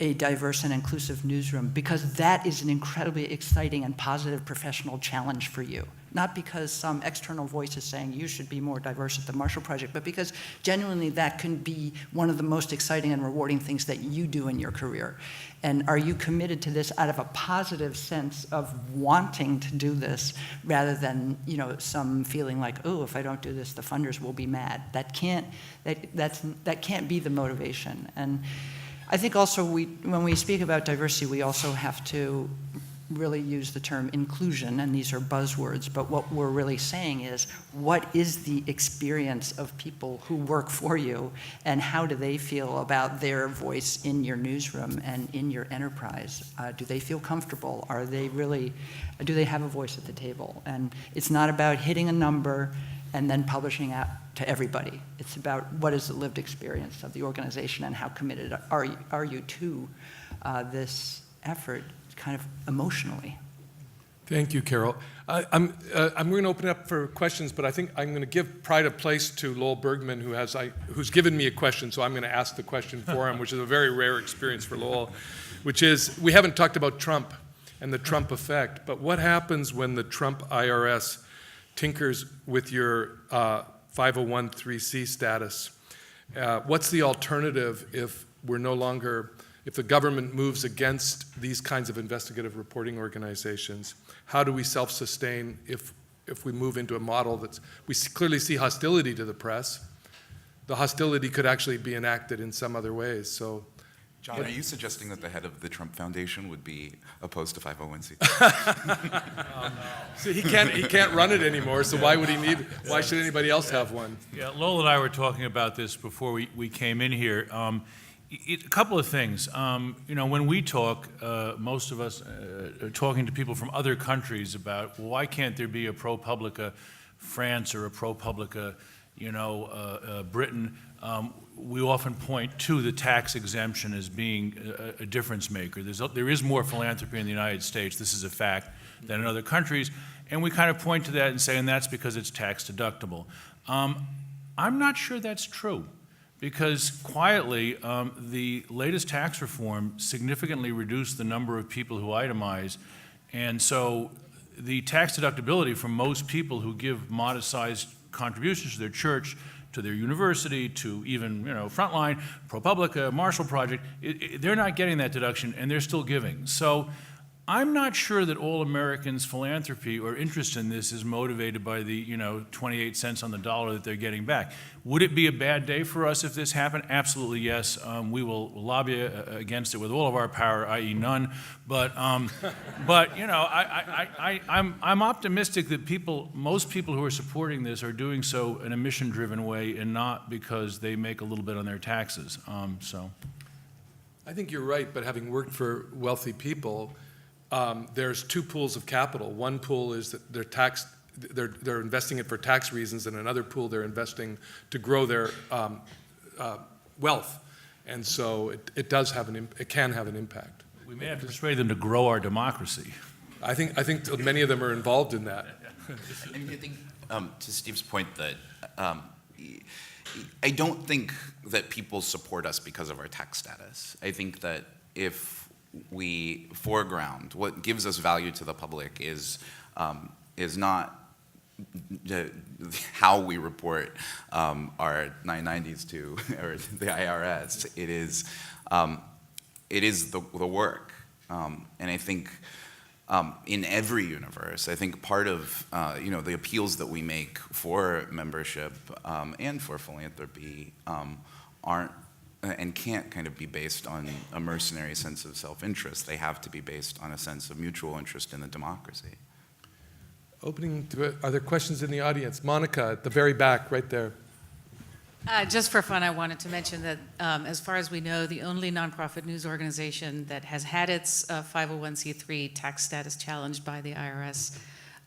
a diverse and inclusive newsroom because that is an incredibly exciting and positive professional challenge for you. Not because some external voice is saying you should be more diverse at the Marshall Project, but because genuinely that can be one of the most exciting and rewarding things that you do in your career. And are you committed to this out of a positive sense of wanting to do this rather than, some feeling like, oh, if I don't do this, the funders will be mad. That can't be the motivation. And I think also when we speak about diversity, we also have to really use the term inclusion, and these are buzzwords, but what we're really saying is, what is the experience of people who work for you, and how do they feel about their voice in your newsroom and in your enterprise? Do they feel comfortable? Do they have a voice at the table? And it's not about hitting a number and then publishing out to everybody. It's about what is the lived experience of the organization and how committed are you to this effort, kind of emotionally. Thank you, Carroll. I'm going to open it up for questions, but I think I'm going to give pride of place to Lowell Bergman, who's given me a question, so I'm going to ask the question for him, which is a very rare experience for Lowell, which is, we haven't talked about Trump and the Trump effect, but what happens when the Trump IRS tinkers with your 501(c)(3) status? What's the alternative if the government moves against these kinds of investigative reporting organizations? How do we self-sustain if we move into a model we clearly see hostility to the press? The hostility could actually be enacted in some other ways. So, John, are you suggesting that the head of the Trump Foundation would be opposed to 501(c)? so he can't run it anymore, so why should anybody else have one? Yeah, Lowell and I were talking about this before we came in here. A couple of things. When we talk, most of us are talking to people from other countries about, well, why can't there be a ProPublica France or a ProPublica, Britain? We often point to the tax exemption as being a difference maker. There is more philanthropy in the United States, this is a fact, than in other countries, and we kind of point to that and say, and that's because it's tax deductible. I'm not sure that's true, because quietly, the latest tax reform significantly reduced the number of people who itemize, and so the tax deductibility for most people who give modest-sized contributions to their church, to their university, to even Frontline, ProPublica, Marshall Project, they're not getting that deduction, and they're still giving. So I'm not sure that all Americans' philanthropy or interest in this is motivated by the 28 cents on the dollar that they're getting back. Would it be a bad day for us if this happened? Absolutely yes. We will lobby against it with all of our power, i.e. none. But I'm optimistic that most people who are supporting this are doing so in a mission-driven way and not because they make a little bit on their taxes. I think you're right, but having worked for wealthy people, there's two pools of capital. One pool is that they're investing it for tax reasons, and another pool they're investing to grow their wealth, and so it can have an impact. We may have to persuade them to grow our democracy. I think many of them are involved in that. And I think, to Steve's point, that I don't think that people support us because of our tax status. I think that if we foreground what gives us value to the public is not how we report our 990s to or the IRS. It is the work, and I think in every universe, I think part of the appeals that we make for membership and for philanthropy aren't and can't kind of be based on a mercenary sense of self-interest. They have to be based on a sense of mutual interest in the democracy. Are there questions in the audience? Monica, at the very back, right there. Just for fun, I wanted to mention that as far as we know, the only nonprofit news organization that has had its 501c3 tax status challenged by the IRS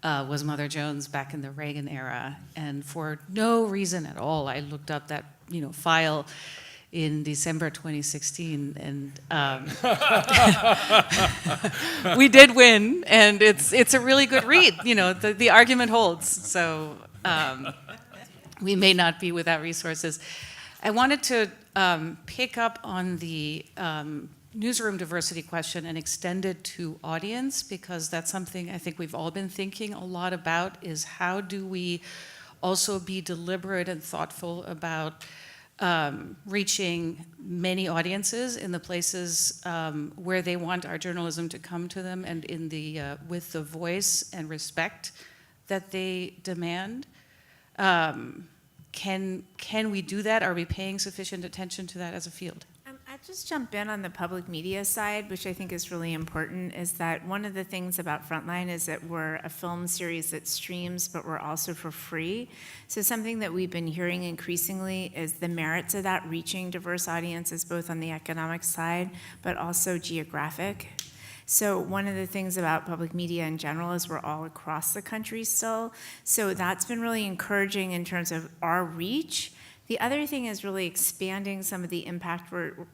was Mother Jones back in the Reagan era. And for no reason at all, I looked up that file in December 2016, and we did win, and it's a really good read. The argument holds. So we may not be without resources. I wanted to pick up on the newsroom diversity question and extend it to audience, because that's something I think we've all been thinking a lot about, is how do we also be deliberate and thoughtful about reaching many audiences in the places where they want our journalism to come to them, and in with the voice and respect that they demand. Can we do that? Are we paying sufficient attention to that as a field? just jump in on the public media side, which I think is really important, is that one of the things about Frontline is that we're a film series that streams, but we're also for free. So something that we've been hearing increasingly is the merits of that, reaching diverse audiences, both on the economic side, but also geographic. So one of the things about public media in general is we're all across the country still. So that's been really encouraging in terms of our reach. The other thing is really expanding some of the impact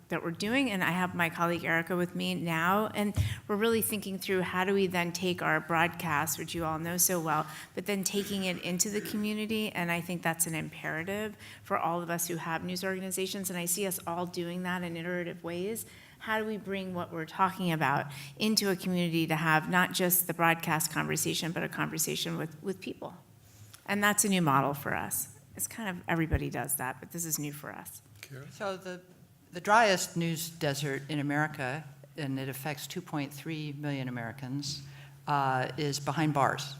that we're doing, and I have my colleague Erica with me now, and we're really thinking through how do we then take our broadcast, which you all know so well, but then taking it into the community, and I think that's an imperative for all of us who have news organizations, and I see us all doing that in iterative ways. How do we bring what we're talking about into a community to have not just the broadcast conversation, but a conversation with people? And that's a new model for us. It's kind of, everybody does that, but this is new for us. So the driest news desert in America, and it affects 2.3 million Americans, is behind bars.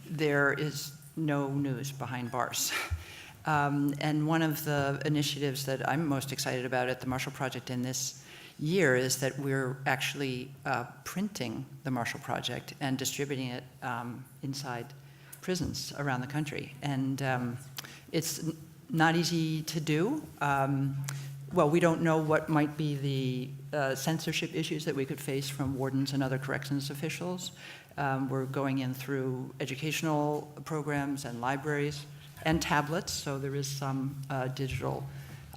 There is no news behind bars. And one of the initiatives that I'm most excited about at the Marshall Project in this year is that we're actually printing the Marshall Project and distributing it inside prisons around the country. And it's not easy to do. Well, we don't know what might be the censorship issues that we could face from wardens and other corrections officials. We're going in through educational programs and libraries and tablets, so there is some digital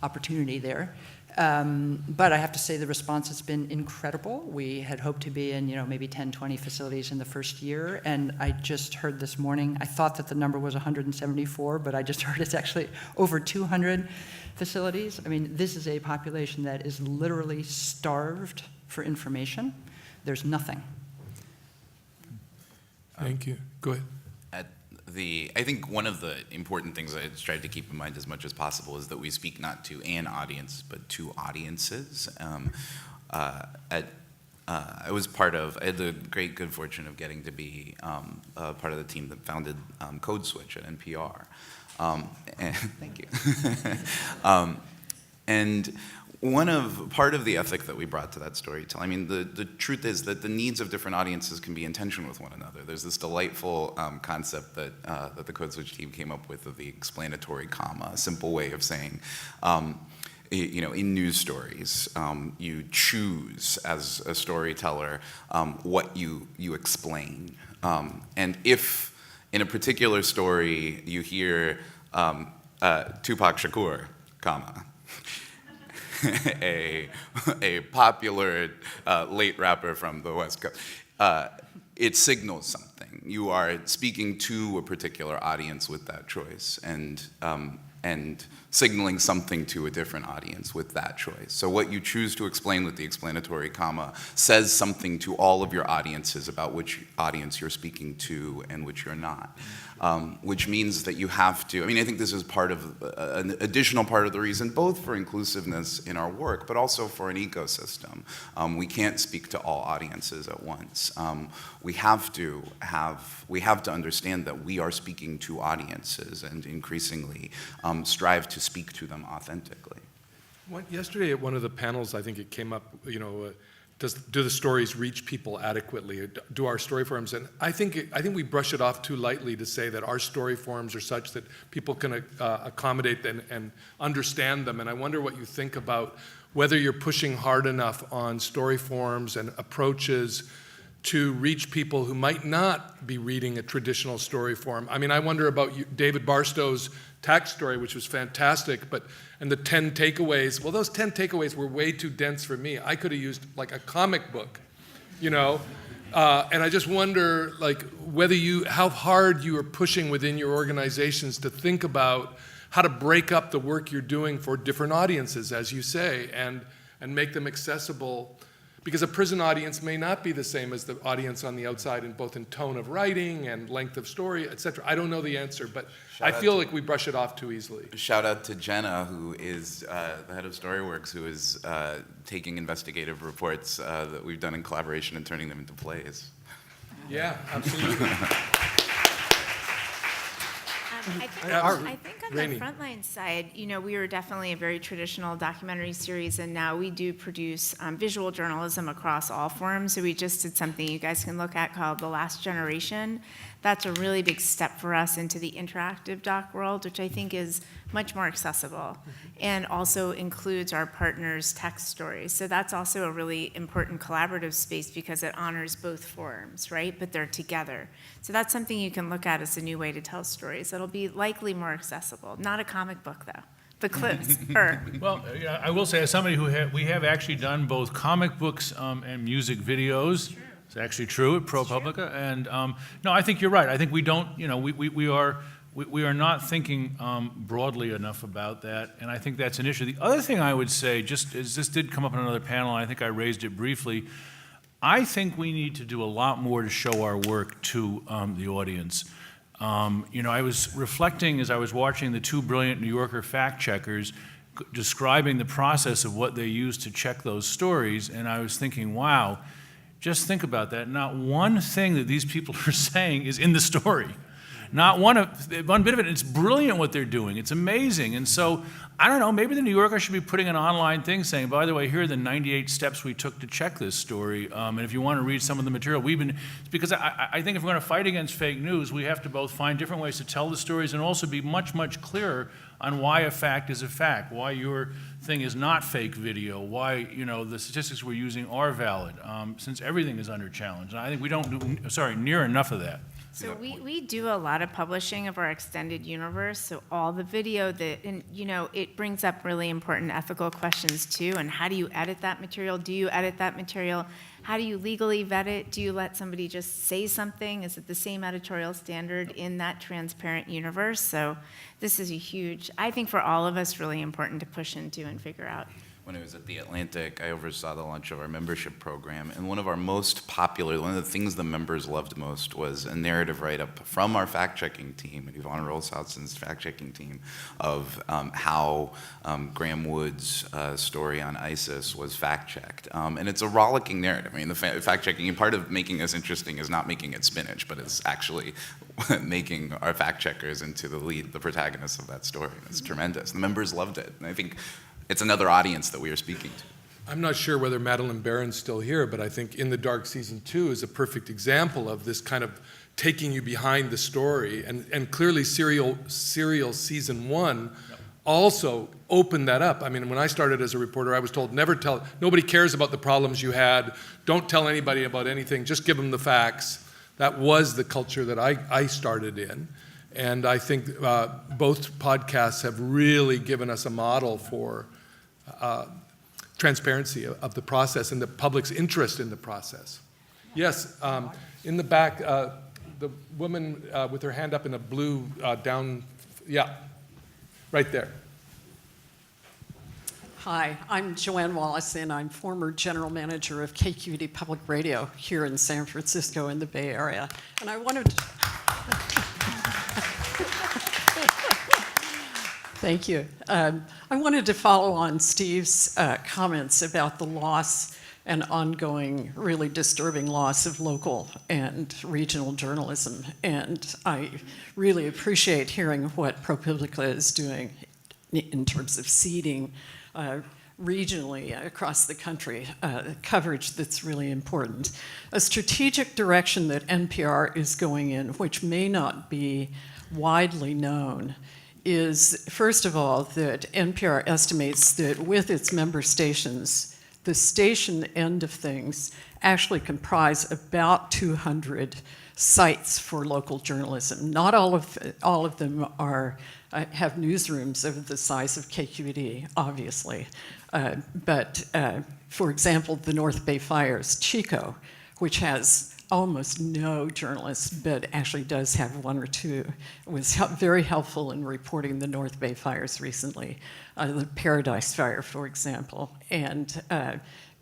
opportunity there. But I have to say the response has been incredible. We had hoped to be in, maybe 10, 20 facilities in the first year, and I just heard this morning, I thought that the number was 174, but I just heard it's actually over 200 facilities. I mean, this is a population that is literally starved for information. There's nothing. Thank you. Go ahead. I think one of the important things I tried to keep in mind as much as possible is that we speak not to an audience, but to audiences. I had the great good fortune of getting to be part of the team that founded Code Switch at NPR. Thank you. And part of the ethic that we brought to that storytelling, the truth is that the needs of different audiences can be in tension with one another. There's this delightful concept that the Code Switch team came up with of the explanatory comma, a simple way of saying, in news stories, you choose as a storyteller what you explain. And if in a particular story you hear Tupac Shakur, comma, a popular late rapper from the West Coast, it signals something. You are speaking to a particular audience with that choice, and signaling something to a different audience with that choice. So what you choose to explain with the explanatory comma says something to all of your audiences about which audience you're speaking to and which you're not. Which means that you have to, I think this is part of, an additional part of the reason, both for inclusiveness in our work, but also for an ecosystem. We can't speak to all audiences at once. We have to understand that we are speaking to audiences and increasingly strive to speak to them authentically. Yesterday at one of the panels, I think it came up, do the stories reach people adequately? Do our story forms? And I think we brush it off too lightly to say that our story forms are such that people can accommodate and understand them. And I wonder what you think about whether you're pushing hard enough on story forms and approaches to reach people who might not be reading a traditional story form. I wonder about David Barstow's tax story, which was fantastic, and the 10 takeaways. Well, those 10 takeaways were way too dense for me. I could have used like a comic book, and I just wonder how hard you are pushing within your organizations to think about how to break up the work you're doing for different audiences, as you say, and make them accessible. Because a prison audience may not be the same as the audience on the outside, in both in tone of writing and length of story, et cetera. I don't know the answer, but I feel like we brush it off too easily. Shout out to Jenna, who is the head of Storyworks, who is taking investigative reports that we've done in collaboration and turning them into plays. Yeah, absolutely. I think on Raney. the Frontline side, we were definitely a very traditional documentary series, and now we do produce visual journalism across all forms. So we just did something you guys can look at called The Last Generation. That's a really big step for us into the interactive doc world, which I think is much more accessible and also includes our partners' text stories. So that's also a really important collaborative space because it honors both forms, right? But they're together. So that's something you can look at as a new way to tell stories. It'll be likely more accessible. Not a comic book, though. The clips are. Well, yeah, I will say, as somebody we have actually done both comic books and music videos. It's actually true at ProPublica, and no, I think you're right. I think we don't, we are not thinking broadly enough about that, and I think that's an issue. The other thing I would say, just as this did come up in another panel, and I think I raised it briefly, I think we need to do a lot more to show our work to the audience. I was reflecting as I was watching the two brilliant New Yorker fact checkers describing the process of what they use to check those stories, and I was thinking, wow, just think about that. Not one thing that these people are saying is in the story. Not one bit of it. It's brilliant what they're doing. It's amazing. And so, I don't know, maybe the New Yorker should be putting an online thing saying, by the way, here are the 98 steps we took to check this story. And if you want to read some of the material, because I think if we're going to fight against fake news, we have to both find different ways to tell the stories and also be much, much clearer on why a fact is a fact, why your thing is not fake video, why, the statistics we're using are valid, since everything is under challenge. And I think we don't do, near enough of that. So we do a lot of publishing of our extended universe, so all the video it brings up really important ethical questions too, and how do you edit that material? Do you edit that material? How do you legally vet it? Do you let somebody just say something? Is it the same editorial standard in that transparent universe? So this is I think for all of us, really important to push into and figure out. When I was at the Atlantic, I oversaw the launch of our membership program, and one of the things the members loved most was a narrative write-up from our fact-checking team, and Yvonne Rolshausen's fact-checking team, of how Graham Wood's story on ISIS was fact-checked. And it's a rollicking narrative. I mean, the fact-checking, part of making this interesting is not making it spinach, but it's actually making our fact-checkers into the protagonists of that story. It's tremendous. The members loved it, and I think it's another audience that we are speaking to. I'm not sure whether Madeline Barron's still here, but I think In the Dark Season 2 is a perfect example of this kind of taking you behind the story. And clearly Serial Season 1 also opened that up. I mean, when I started as a reporter, I was told, nobody cares about the problems you had, don't tell anybody about anything, just give them the facts. That was the culture that I started in. And I think both podcasts have really given us a model for transparency of the process and the public's interest in the process. Yes, in the back, the woman with her hand up in a blue right there. Hi, I'm Joanne Wallace, and I'm former general manager of KQED Public Radio here in San Francisco in the Bay Area. And I wanted to... Thank you. I wanted to follow on Steve's comments about the loss and ongoing, really disturbing loss of local and regional journalism. And I really appreciate hearing what ProPublica is doing in terms of seeding regionally across the country, coverage that's really important. A strategic direction that NPR is going in, which may not be widely known, is, first of all, that NPR estimates that with its member stations, the station end of things actually comprise about 200 sites for local journalism. Not all of them have newsrooms of the size of KQED, obviously. But for example, the North Bay Fires, Chico, which has almost no journalists, but actually does have one or two, was very helpful in reporting the North Bay Fires recently. The Paradise Fire, for example, and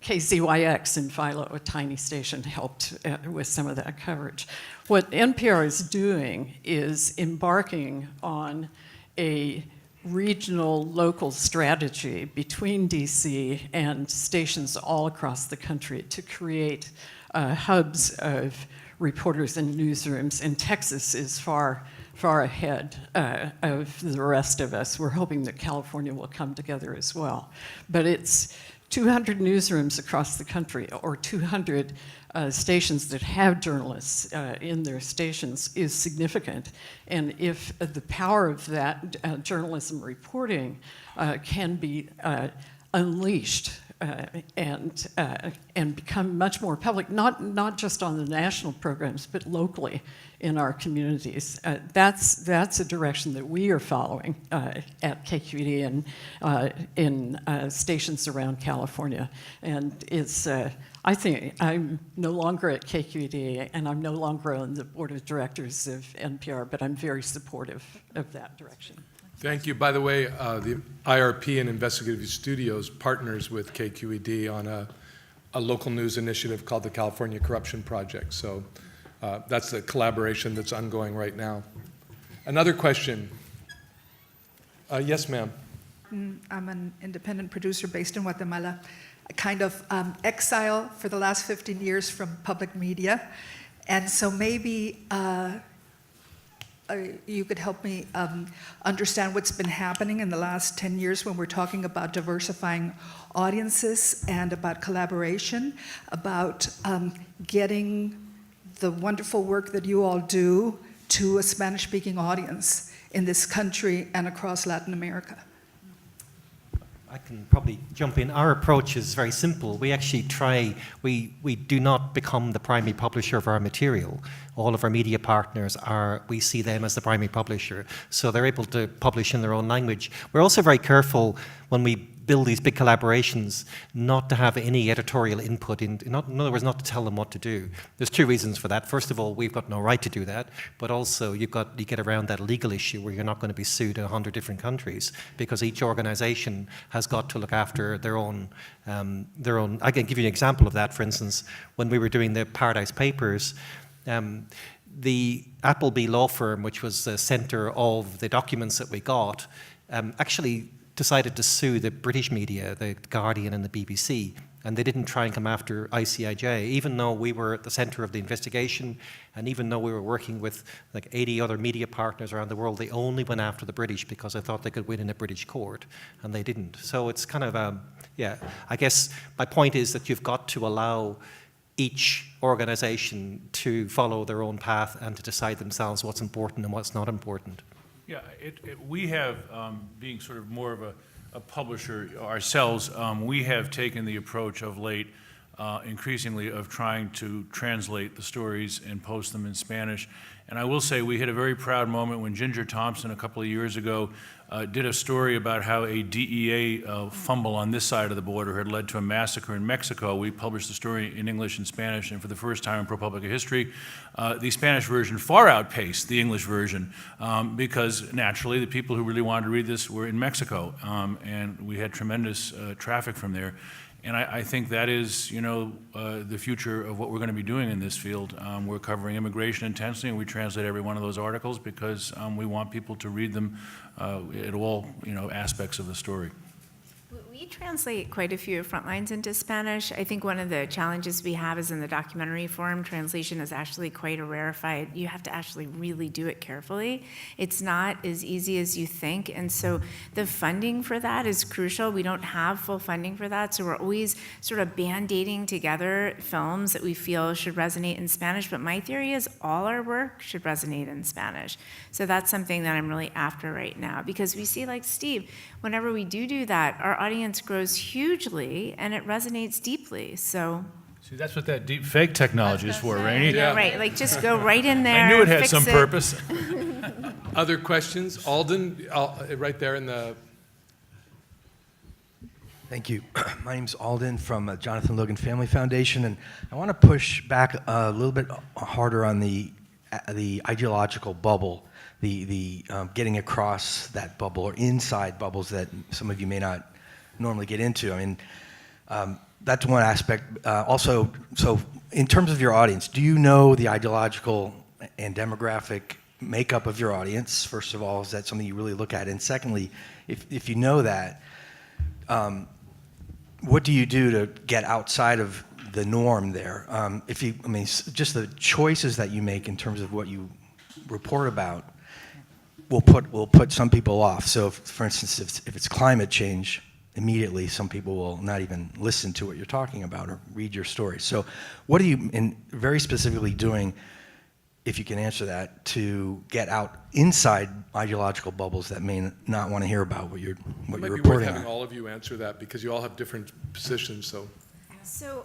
KZYX in Philo, a tiny station, helped with some of that coverage. What NPR is doing is embarking on a regional local strategy between DC and stations all across the country to create hubs of reporters and newsrooms, and Texas is far far ahead of the rest of us. We're hoping that California will come together as well. But it's 200 newsrooms across the country, or 200 stations that have journalists in their stations is significant. And if the power of that journalism reporting can be unleashed and become much more public, not just on the national programs, but locally in our communities. That's a direction that we are following at KQED and in stations around California. And it's, I think I'm no longer at KQED and I'm no longer on the board of directors of NPR, but I'm very supportive of that direction. Thank you. By the way, the IRP and Investigative Studios partners with KQED on a local news initiative called the California Corruption Project. So that's a collaboration that's ongoing right now. Another question. Yes, ma'am. I'm an independent producer based in Guatemala, a kind of exile for the last 15 years from public media. And so maybe you could help me understand what's been happening in the last 10 years when we're talking about diversifying audiences and about collaboration, about getting the wonderful work that you all do to a Spanish-speaking audience in this country and across Latin America. I can probably jump in. Our approach is very simple. We actually try, we do not become the primary publisher of our material. All of our media partners we see them as the primary publisher. So they're able to publish in their own language. We're also very careful when we build these big collaborations not to have any editorial input, in other words, not to tell them what to do. There's two reasons for that. First of all, we've got no right to do that, but also you get around that legal issue where you're not going to be sued in 100 different countries because each organization has got to look after their own. I can give you an example of that. For instance, when we were doing the Paradise Papers, the Appleby law firm, which was the center of the documents that we got, actually decided to sue the British media, the Guardian and the BBC, and they didn't try and come after ICIJ, even though we were at the center of the investigation, and even though we were working with like 80 other media partners around the world, they only went after the British because they thought they could win in a British court, and they didn't. So it's kind of, I guess my point is that you've got to allow each organization to follow their own path and to decide themselves what's important and what's not important. Yeah, we have, being sort of more of a publisher ourselves, we have taken the approach of late, increasingly, of trying to translate the stories and post them in Spanish. And I will say we hit a very proud moment when Ginger Thompson, a couple of years ago, did a story about how a DEA fumble on this side of the border had led to a massacre in Mexico. We published the story in English and Spanish, and for the first time in ProPublica history, the Spanish version far outpaced the English version because naturally the people who really wanted to read this were in Mexico, and we had tremendous traffic from there. And I think that is, the future of what we're going to be doing in this field. We're covering immigration intensely, and we translate every one of those articles because we want people to read them at all, aspects of the story. We translate quite a few of Frontlines into Spanish. I think one of the challenges we have is in the documentary form, translation is actually quite a rarefied. You have to actually really do it carefully. It's not as easy as you think, and so the funding for that is crucial. We don't have full funding for that, so we're always sort of band-aiding together films that we feel should resonate in Spanish, but my theory is all our work should resonate in Spanish. So that's something that I'm really after right now, because we see, like Steve, whenever we do that, our audience grows hugely and it resonates deeply. So See, that's what that deep fake technology is for, Raney. yeah, right, like just go right in there. I knew it had fix some purpose. Other questions? Alden, right there in the... Thank you. My name's Alden from Jonathan Logan Family Foundation, and I want to push back a little bit harder on the ideological bubble, the getting across that bubble or inside bubbles that some of you may not normally get into. I mean, that's one aspect. Also, so in terms of your audience, do you know the ideological and demographic makeup of your audience? First of all, is that something you really look at? And secondly, if you know that, what do you do to get outside of the norm there? Just the choices that you make in terms of what you report about, will put some people off. So, for instance, if it's climate change, immediately some people will not even listen to what you're talking about or read your story. So, what are you very specifically doing, if you can answer that, to get out inside ideological bubbles that may not want to hear about what you're It might be worth reporting having on? all of you answer that, because you all have different positions, so. So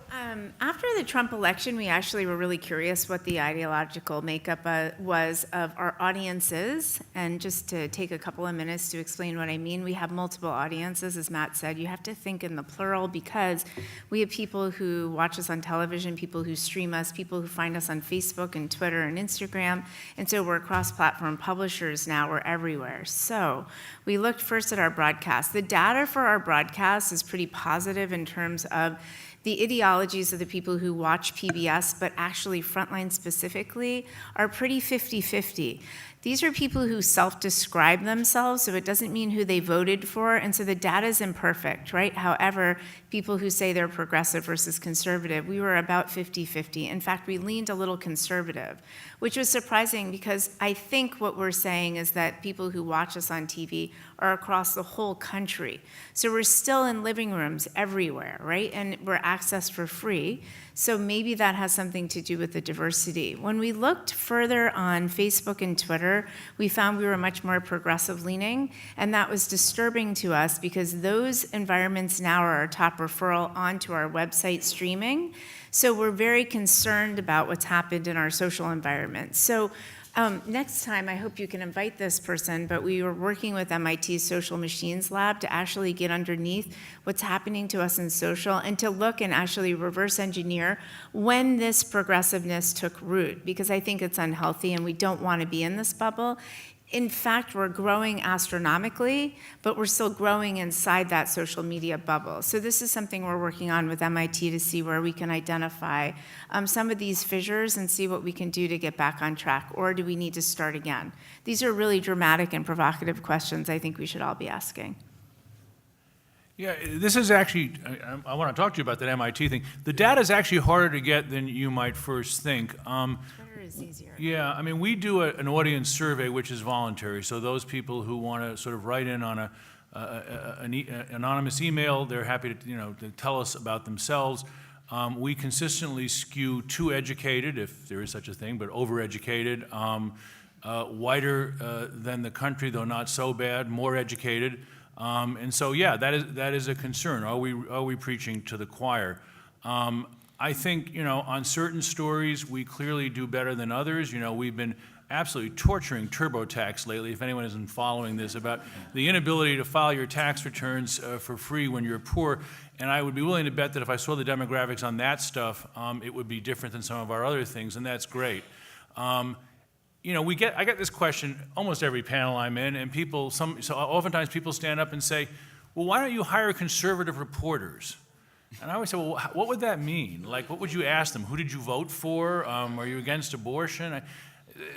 after the Trump election, we actually were really curious what the ideological makeup was of our audiences. And just to take a couple of minutes to explain what I mean, we have multiple audiences. As Matt said, you have to think in the plural, because we have people who watch us on television, people who stream us, people who find us on Facebook and Twitter and Instagram. And so we're cross-platform publishers now. We're everywhere. So we looked first at our broadcast. The data for our broadcast is pretty positive in terms of the ideologies of the people who watch PBS, but actually Frontline specifically, are pretty 50-50. These are people who self-describe themselves, so it doesn't mean who they voted for, and so the data is imperfect, right? However, people who say they're progressive versus conservative, we were about 50-50. In fact, we leaned a little conservative, which was surprising, because I think what we're saying is that people who watch us on TV are across the whole country. So we're still in living rooms everywhere, right? And we're accessed for free. So maybe that has something to do with the diversity. When we looked further on Facebook and Twitter, we found we were much more progressive leaning, and that was disturbing to us, because those environments now are our top referral onto our website streaming. So we're very concerned about what's happened in our social environment. So next time, I hope you can invite this person, but we were working with MIT's Social Machines Lab to actually get underneath what's happening to us in social, and to look and actually reverse engineer when this progressiveness took root, because I think it's unhealthy and we don't want to be in this bubble. In fact, we're growing astronomically, but we're still growing inside that social media bubble. So this is something we're working on with MIT to see where we can identify some of these fissures and see what we can do to get back on track, or do we need to start again? These are really dramatic and provocative questions I think we should all be asking. Yeah, this is actually, I want to talk to you about that MIT thing. The data is actually harder to get than you might first think. Twitter is easier. Yeah, I mean, we do an audience survey, which is voluntary. So those people who want to sort of write in on an anonymous email, they're happy to tell us about themselves. We consistently skew too educated, if there is such a thing, but overeducated, whiter than the country, though not so bad, more educated. And so, yeah, that is a concern. Are we preaching to the choir? I think, on certain stories, we clearly do better than others. We've been absolutely torturing TurboTax lately, if anyone isn't following this, about the inability to file your tax returns for free when you're poor. And I would be willing to bet that if I saw the demographics on that stuff, it would be different than some of our other things, and that's great. I get this question almost every panel I'm in, and so oftentimes people stand up and say, well, why don't you hire conservative reporters? And I always say, well, what would that mean? Like, what would you ask them? Who did you vote for? Are you against abortion?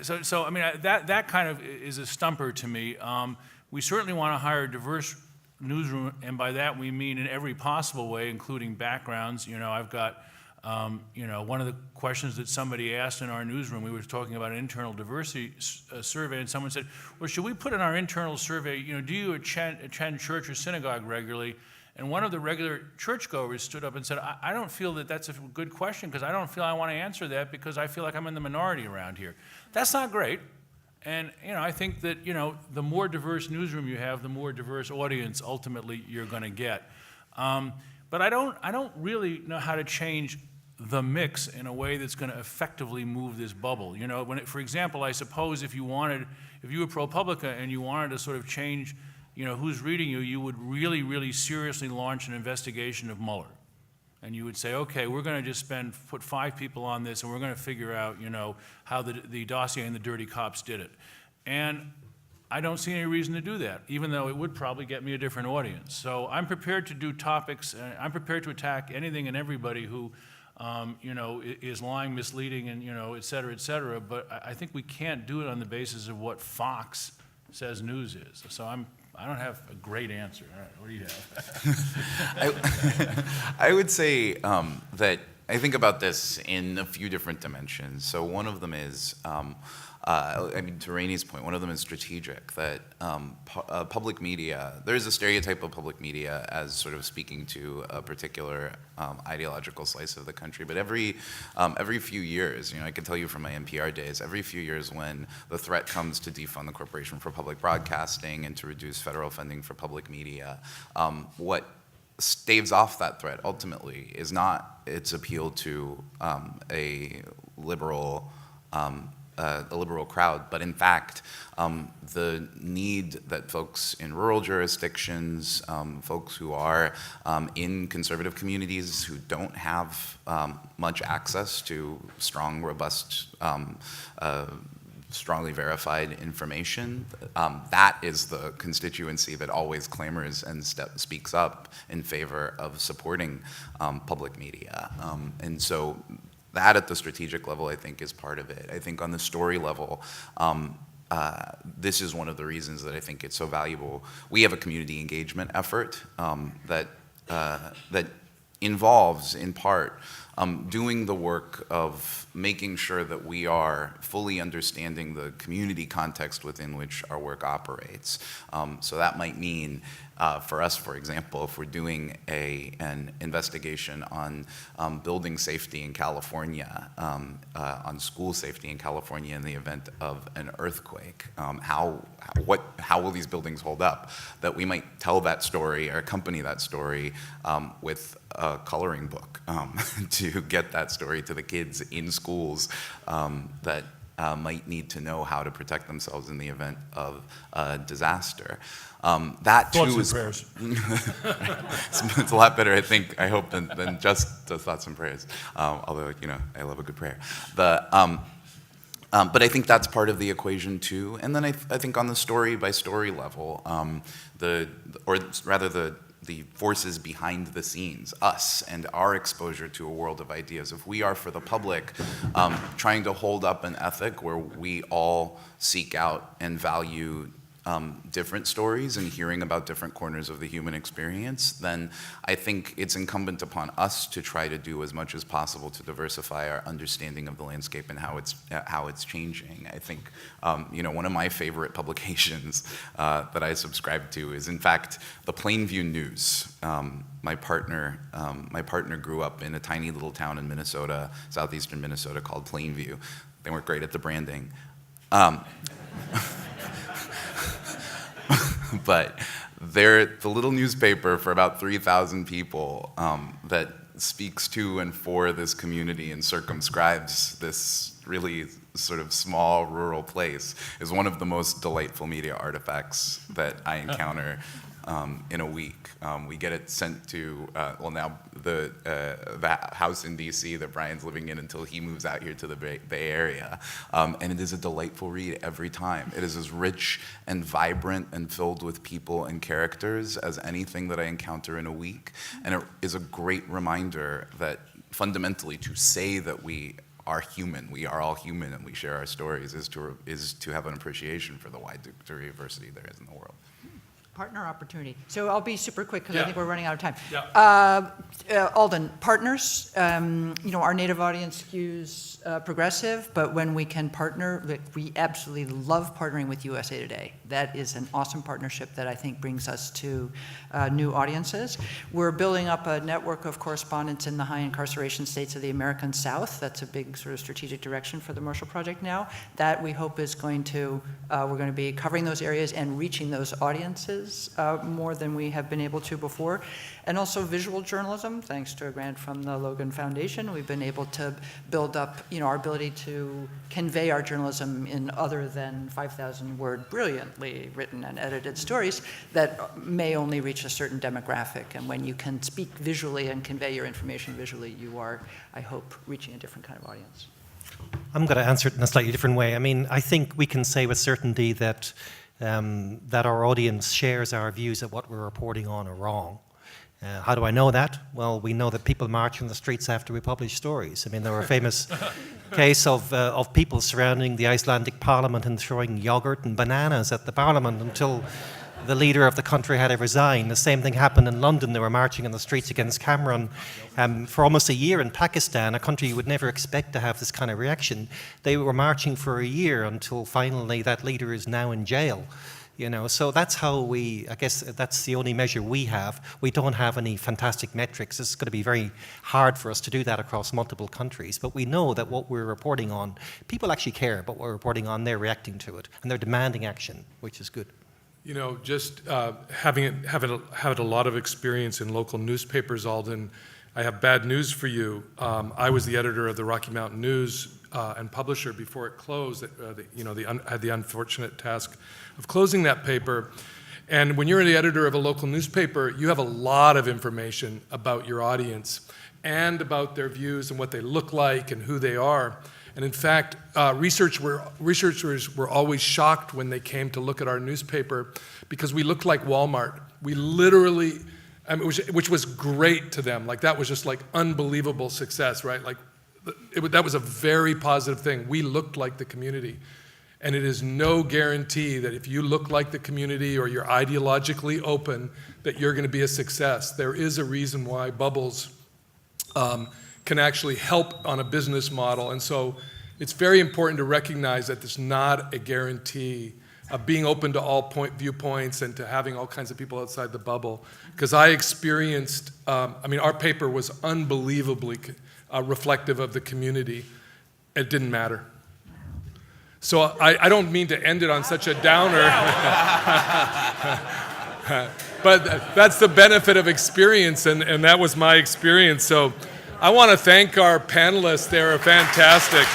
So I mean, that kind of is a stumper to me. We certainly want to hire a diverse newsroom, and by that we mean in every possible way, including backgrounds. I've got, one of the questions that somebody asked in our newsroom, we were talking about an internal diversity survey, and someone said, well, should we put in our internal survey, do you attend church or synagogue regularly? And one of the regular churchgoers stood up and said, I don't feel that that's a good question, because I don't feel I want to answer that, because I feel like I'm in the minority around here. That's not great. And, I think that, the more diverse newsroom you have, the more diverse audience ultimately you're going to get. But I don't really know how to change the mix in a way that's going to effectively move this bubble. For example, I suppose if you were ProPublica and you wanted to sort of change who's reading you would really, really seriously launch an investigation of Mueller. And you would say, okay, we're going to just put 5 people on this, and we're going to figure out, how the dossier and the dirty cops did it. And I don't see any reason to do that, even though it would probably get me a different audience. So I'm prepared to do topics, I'm prepared to attack anything and everybody who, is lying, misleading, and, et cetera, but I think we can't do it on the basis of what Fox says news is. So I don't have a great answer. All right, what do you have? I would say that I think about this in a few different dimensions. So one of them is I mean, to Raney's point, one of them is strategic, that public media, there's a stereotype of public media as sort of speaking to a particular ideological slice of the country, but every few years, I can tell you from my NPR days, every few years when the threat comes to defund the Corporation for Public Broadcasting and to reduce federal funding for public media, what staves off that threat ultimately is not its appeal to a liberal crowd, but in fact, the need that folks in rural jurisdictions, folks who are in conservative communities who don't have much access to strong, robust, strongly verified information, that is the constituency that always clamors and speaks up in favor of supporting public media. And so that at the strategic level, I think, is part of it. I think on the story level, this is one of the reasons that I think it's so valuable. We have a community engagement effort that involves, in part, doing the work of making sure that we are fully understanding the community context within which our work operates. So that might mean, for us, for example, if we're doing an investigation on building safety in California, on school safety in California in the event of an earthquake, how will these buildings hold up? That we might tell that story or accompany that story with a coloring book to get that story to the kids in schools that might need to know how to protect themselves in the event of a disaster. That too is prayers. It's a lot better, I hope, than just the thoughts and prayers. Although, I love a good prayer. But I think that's part of the equation too. And then I think on the story by story level, the forces behind the scenes, us and our exposure to a world of ideas. If we are, for the public, trying to hold up an ethic where we all seek out and value different stories and hearing about different corners of the human experience, then I think it's incumbent upon us to try to do as much as possible to diversify our understanding of the landscape and how it's changing. I think one of my favorite publications that I subscribe to is, in fact, the Plainview News. My partner grew up in a tiny little town in Minnesota, southeastern Minnesota, called Plainview. They weren't great at the branding. But they're the little newspaper for about 3,000 people that speaks to and for this community and circumscribes this really sort of small rural place, is one of the most delightful media artifacts that I encounter in a week. We get it sent to, now the house in DC that Brian's living in until he moves out here to the Bay Area. And it is a delightful read every time. It is as rich and vibrant and filled with people and characters as anything that I encounter in a week. And it is a great reminder that fundamentally to say that we are human, we are all human and we share our stories, is to have an appreciation for the wide diversity there is in the world. Partner opportunity. So I'll be super quick because I think we're running out of time. Yeah. Alden, partners, our native audience skews progressive, but when we can partner, we absolutely love partnering with USA Today. That is an awesome partnership that I think brings us to new audiences. We're building up a network of correspondents in the high incarceration states of the American South. That's a big sort of strategic direction for the Marshall Project now. That we hope is going to, we're going to be covering those areas and reaching those audiences more than we have been able to before. And also visual journalism, thanks to a grant from the Logan Foundation, we've been able to build up, our ability to convey our journalism in other than 5,000-word, brilliantly written and edited stories that may only reach a certain demographic. And when you can speak visually and convey your information visually, you are, I hope, reaching a different kind of audience. I'm going to answer it in a slightly different way. I mean, I think we can say with certainty that that our audience shares our views that what we're reporting on are wrong. How do I know that? Well, we know that people march in the streets after we publish stories. I mean, there were a famous case of people surrounding the Icelandic parliament and throwing yogurt and bananas at the parliament until the leader of the country had to resign. The same thing happened in London. They were marching in the streets against Cameron for almost a year. In Pakistan, a country you would never expect to have this kind of reaction, they were marching for a year until finally that leader is now in jail. You know, so that's how I guess that's the only measure we have. We don't have any fantastic metrics. It's going to be very hard for us to do that across multiple countries. But we know that what we're reporting on, people actually care about what we're reporting on. They're reacting to it, and they're demanding action, which is good. You know, just having had a lot of experience in local newspapers, Alden, I have bad news for you. I was the editor of the Rocky Mountain News and publisher before it closed. Had the unfortunate task of closing that paper. And when you're the editor of a local newspaper, you have a lot of information about your audience and about their views and what they look like and who they are. And in fact, researchers were always shocked when they came to look at our newspaper because we looked like Walmart. We literally, which was great to them. Like that was just like unbelievable success, right? Like that was a very positive thing. We looked like the community. And it is no guarantee that if you look like the community or you're ideologically open, that you're going to be a success. There is a reason why bubbles can actually help on a business model. And so it's very important to recognize that there's not a guarantee of being open to all viewpoints and to having all kinds of people outside the bubble. Because I experienced, our paper was unbelievably reflective of the community. It didn't matter. So I don't mean to end it on such a downer, but that's the benefit of experience, and that was my experience. So I want to thank our panelists. They were fantastic.